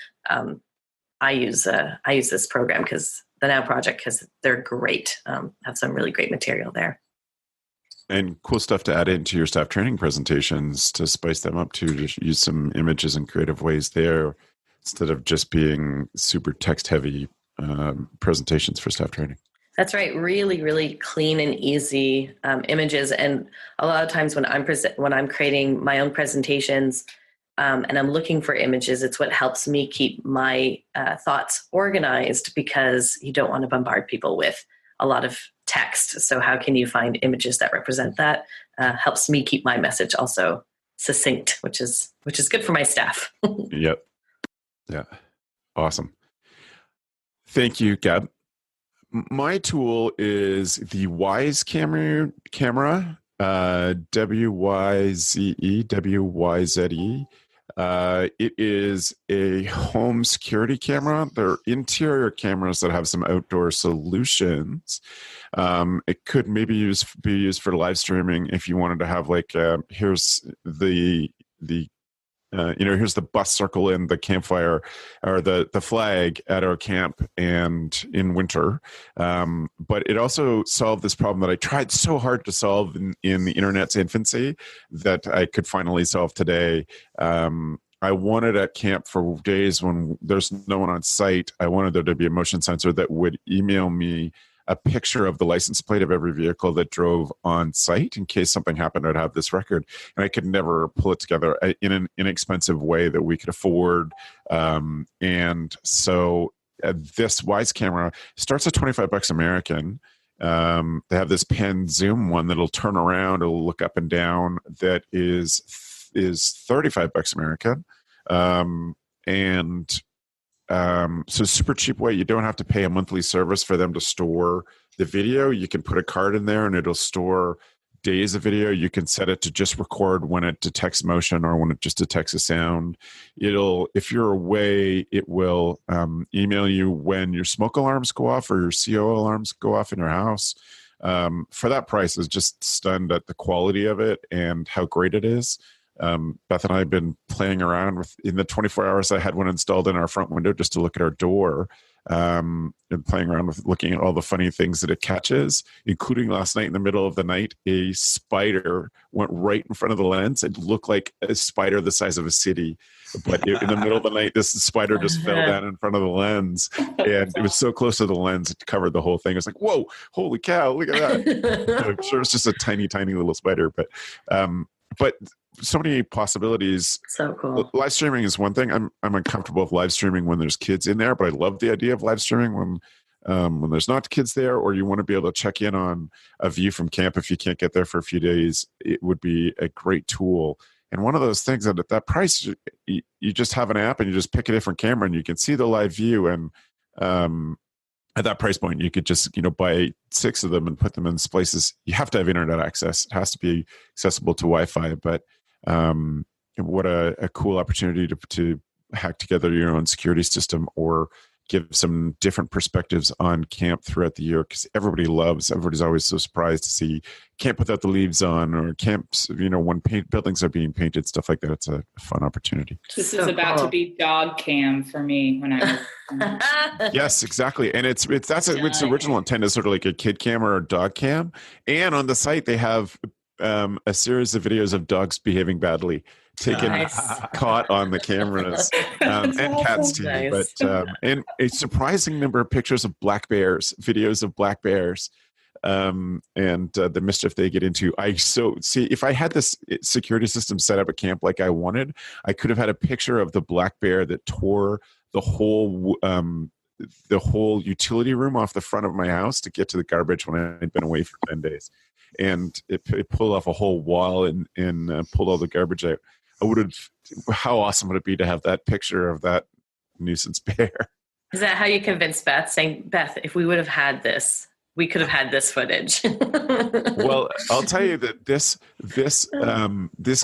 I use this program because the Noun Project, because they're great. Have some really great material there. And cool stuff to add into your staff training presentations to spice them up too. Just use some images in creative ways there instead of just being super text heavy presentations for staff training. That's right. Really, really clean and easy images. And a lot of times when I'm creating my own presentations and I'm looking for images, it's what helps me keep my thoughts organized, because you don't want to bombard people with a lot of text. So how can you find images that represent that? Helps me keep my message also succinct, which is good for my staff. Yep. Yeah. Awesome. Thank you, Gab. My tool is the Wyze camera, WYZE. It is a home security camera. They're interior cameras that have some outdoor solutions. It could maybe be used for live streaming if you wanted to have here's the here's the bus circle in the campfire or the flag at our camp and in winter. But it also solved this problem that I tried so hard to solve in the internet's infancy that I could finally solve today. I wanted at camp for days when there's no one on site, I wanted there to be a motion sensor that would email me a picture of the license plate of every vehicle that drove on site in case something happened. I'd have this record, and I could never pull it together in an inexpensive way that we could afford. And so this Wyze camera starts at $25 American. They have this pen zoom one that'll turn around, it'll look up and down, that is $35 American. So super cheap way. You don't have to pay a monthly service for them to store the video. You can put a card in there and it'll store days of video. You can set it to just record when it detects motion or when it just detects a sound. If you're away, it will email you when your smoke alarms go off or your CO alarms go off in your house. For that price, I was just stunned at the quality of it and how great it is. Beth and I have been playing around with, in the 24 hours I had one installed in our front window just to look at our door, and playing around with looking at all the funny things that it catches, including last night in the middle of the night, a spider went right in front of the lens. It looked like a spider the size of a city, but in the middle of the night, this spider just fell down in front of the lens, and it was so close to the lens, it covered the whole thing. It was like, whoa, holy cow, look at that. I'm sure it's just a tiny, tiny little spider, but so many possibilities. So cool. Live streaming is one thing. I'm uncomfortable with live streaming when there's kids in there, but I love the idea of live streaming when there's not kids there, or you want to be able to check in on a view from camp if you can't get there for a few days. It would be a great tool. And one of those things that at that price, you just have an app and you just pick a different camera and you can see the live view. And at that price point, you could just, buy 6 of them and put them in places. You have to have internet access. It has to be accessible to Wi-Fi. But what a cool opportunity to hack together your own security system, or give some different perspectives on camp throughout the year, because everybody's always so surprised to see camp without the leaves on, or camps, when buildings are being painted, stuff like that. It's a fun opportunity. This is about to be dog cam for me when I was. Yes, exactly. And its original intent is sort of like a kid cam or a dog cam. And on the site, they have a series of videos of dogs behaving badly, taken caught on the cameras, and cats too. Nice. But and a surprising number of pictures of black bears, videos of black bears, and the mischief they get into. If I had this security system set up at camp like I wanted, I could have had a picture of the black bear that tore the whole utility room off the front of my house to get to the garbage when I had been away for 10 days. And it pulled off a whole wall and pulled all the garbage out. How awesome would it be to have that picture of that nuisance bear? Is that how you convinced Beth, saying, Beth, if we would have had this, we could have had this footage? Well, I'll tell you that this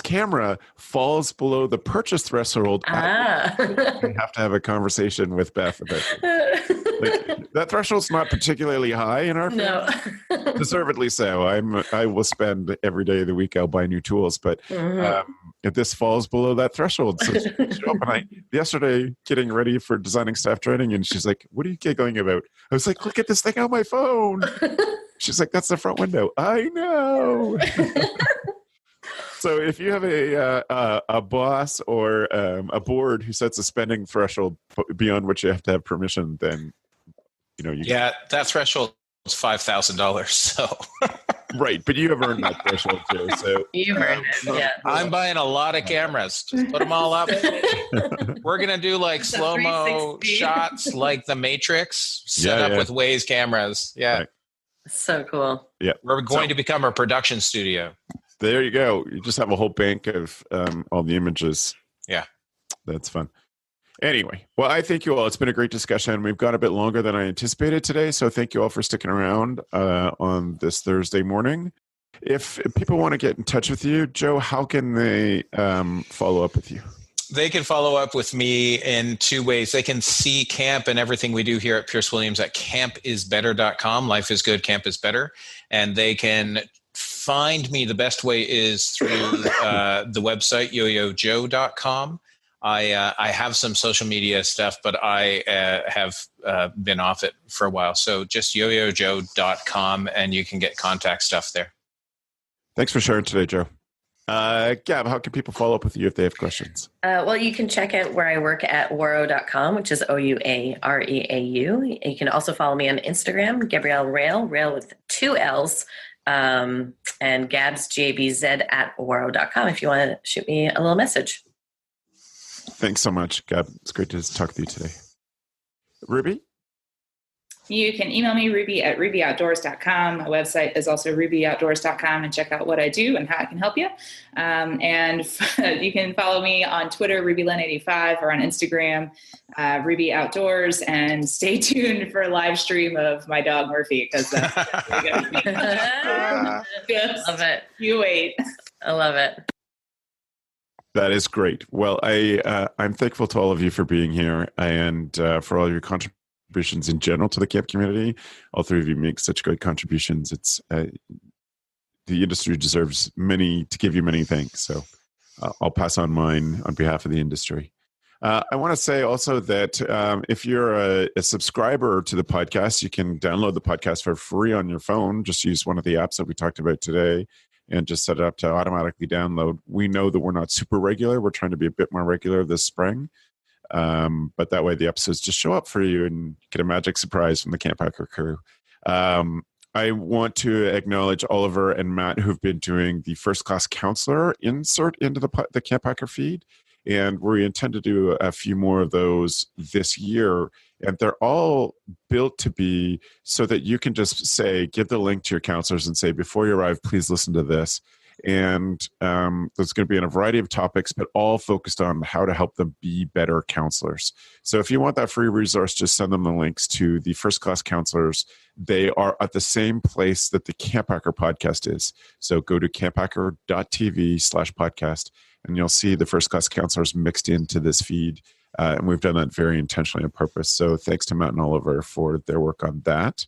camera falls below the purchase threshold. You have to have a conversation with Beth about it. That threshold's not particularly high in our family. No. Deservedly so. I will spend every day of the week, I'll buy new tools, but if this falls below that threshold. So she up and yesterday getting ready for designing staff training, and she's like, "What are you giggling about?" I was like, "Look at this thing on my phone." She's like, "That's the front window." I know. So if you have a boss or a board who sets a spending threshold beyond which you have to have permission, then that threshold is $5,000. So right, but you have earned that threshold too. So you've earned it. Yeah, I'm buying a lot of cameras. Just put them all up. We're gonna do like slow-mo shots, like the Matrix, set up with Waze cameras. Yeah, right. So cool. Yeah, we're going to become a production studio. There you go. You just have a whole bank of all the images. Yeah, that's fun. Anyway, well, I thank you all. It's been a great discussion. We've gone a bit longer than I anticipated today, so thank you all for sticking around on this Thursday morning. If people want to get in touch with you, Joe, how can they follow up with you? They can follow up with me in 2 ways. They can see camp and everything we do here at Pierce Williams at campisbetter.com. Life is good, camp is better. And they can find me. The best way is through the website, yoyojoe.com. I have some social media stuff, but I have been off it for a while. So just yoyojoe.com, and you can get contact stuff there. Thanks for sharing today, Joe. Gab, how can people follow up with you if they have questions? Well, you can check out where I work at Ouareau.com, which is Ouareau. You can also follow me on Instagram, Gabrielle Rail with 2 L's, and Gab's GABZ at Ouareau.com if you want to shoot me a little message. Thanks so much, Gab. It's great to talk to you today. Ruby? You can email me, Ruby at rubyoutdoors.com. My website is also rubyoutdoors.com, and check out what I do and how I can help you. And you can follow me on Twitter, RubyLen85, or on Instagram, Ruby Outdoors. And stay tuned for a live stream of my dog Murphy, because that's going to be Love it. You wait. I love it. That is great. Well, I'm thankful to all of you for being here, and for all your contributions in general to the camp community. All 3 of you make such great contributions. It's the industry deserves to give you many thanks. So I'll pass on mine on behalf of the industry. I want to say also that if you're a subscriber to the podcast, you can download the podcast for free on your phone. Just use one of the apps that we talked about today and just set it up to automatically download. We know that we're not super regular. We're trying to be a bit more regular this spring. But that way the episodes just show up for you and get a magic surprise from the CampHacker crew. I want to acknowledge Oliver and Matt, who've been doing the First Class Counselor insert into the CampHacker feed. And we intend to do a few more of those this year. And they're all built to be so that you can just give the link to your counselors and say, before you arrive, please listen to this. And there's going to be in a variety of topics, but all focused on how to help them be better counselors. So if you want that free resource, just send them the links to the First Class Counselors. They are at the same place that the CampHacker podcast is. So go to camphacker.tv/podcast, and you'll see the First Class Counselors mixed into this feed. And we've done that very intentionally on purpose. So thanks to Matt and Oliver for their work on that.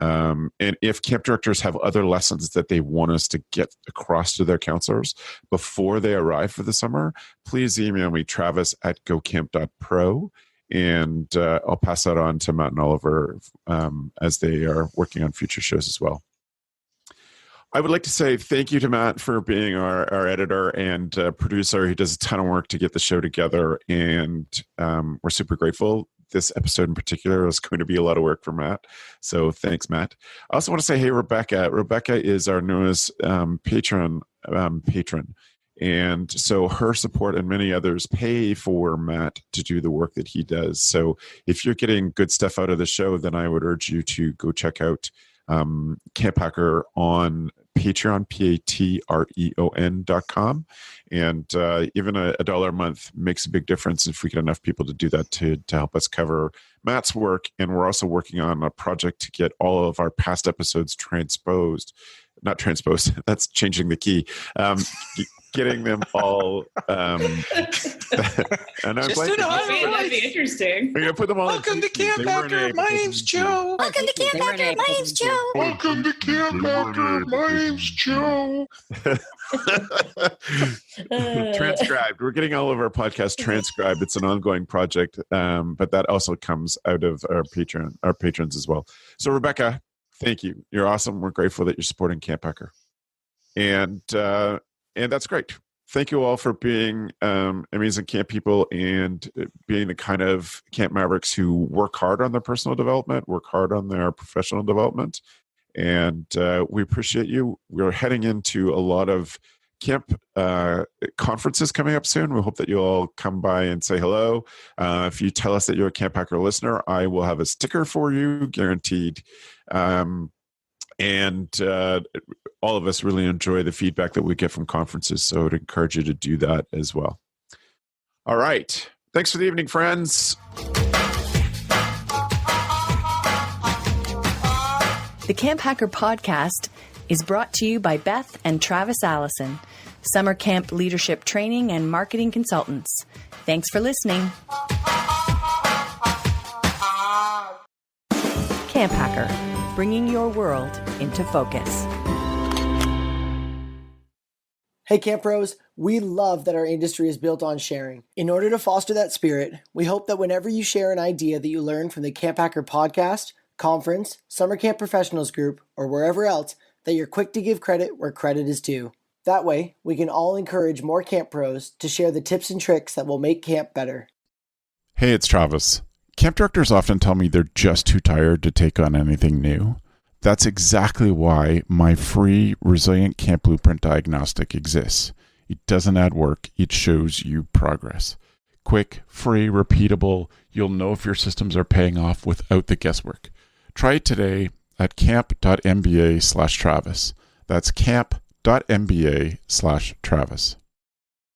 And if camp directors have other lessons that they want us to get across to their counselors before they arrive for the summer, please email me, travis@gocamp.pro, and I'll pass that on to Matt and Oliver as they are working on future shows as well. I would like to say thank you to Matt for being our editor and producer. He does a ton of work to get the show together, and we're super grateful. This episode in particular is going to be a lot of work for Matt. So thanks, Matt. I also want to say, hey, Rebecca. Rebecca is our newest patron. And so her support and many others pay for Matt to do the work that he does. So if you're getting good stuff out of the show, then I would urge you to go check out CampHacker on Patreon, patreon.com. And even $1 a month makes a big difference if we get enough people to do that to help us cover Matt's work. And we're also working on a project to get all of our past episodes not transposed, that's changing the key. Getting them all. And I'm That'd be interesting. We're gonna put them all. Welcome to CampHacker. My name's Joe. Welcome to CampHacker. My name's Joe. Welcome to CampHacker. My name's Joe. Transcribed. We're getting all of our podcasts transcribed. It's an ongoing project, but that also comes out of our patrons as well. So Rebecca, thank you. You're awesome. We're grateful that you're supporting CampHacker, and that's great. Thank you all for being amazing camp people and being the kind of camp mavericks who work hard on their personal development, work hard on their professional development. And we appreciate you. We're heading into a lot of camp conferences coming up soon. We hope that you'll all come by and say hello. If you tell us that you're a CampHacker listener, I will have a sticker for you, guaranteed. And all of us really enjoy the feedback that we get from conferences, so I'd encourage you to do that as well. All right. Thanks for the evening, friends. The CampHacker podcast is brought to you by Beth and Travis Allison, summer camp leadership training and marketing consultants. Thanks for listening. CampHacker, bringing your world into focus. Hey Camp Pros, we love that our industry is built on sharing. In order to foster that spirit, we hope that whenever you share an idea that you learned from the CampHacker podcast, conference, summer camp professionals group, or wherever else, that you're quick to give credit where credit is due. That way, we can all encourage more Camp Pros to share the tips and tricks that will make camp better. Hey, it's Travis. Camp directors often tell me they're just too tired to take on anything new. That's exactly why my free Resilient Camp Blueprint Diagnostic exists. It doesn't add work, it shows you progress. Quick, free, repeatable, you'll know if your systems are paying off without the guesswork. Try it today at camp.mba/Travis. That's camp.mba/Travis.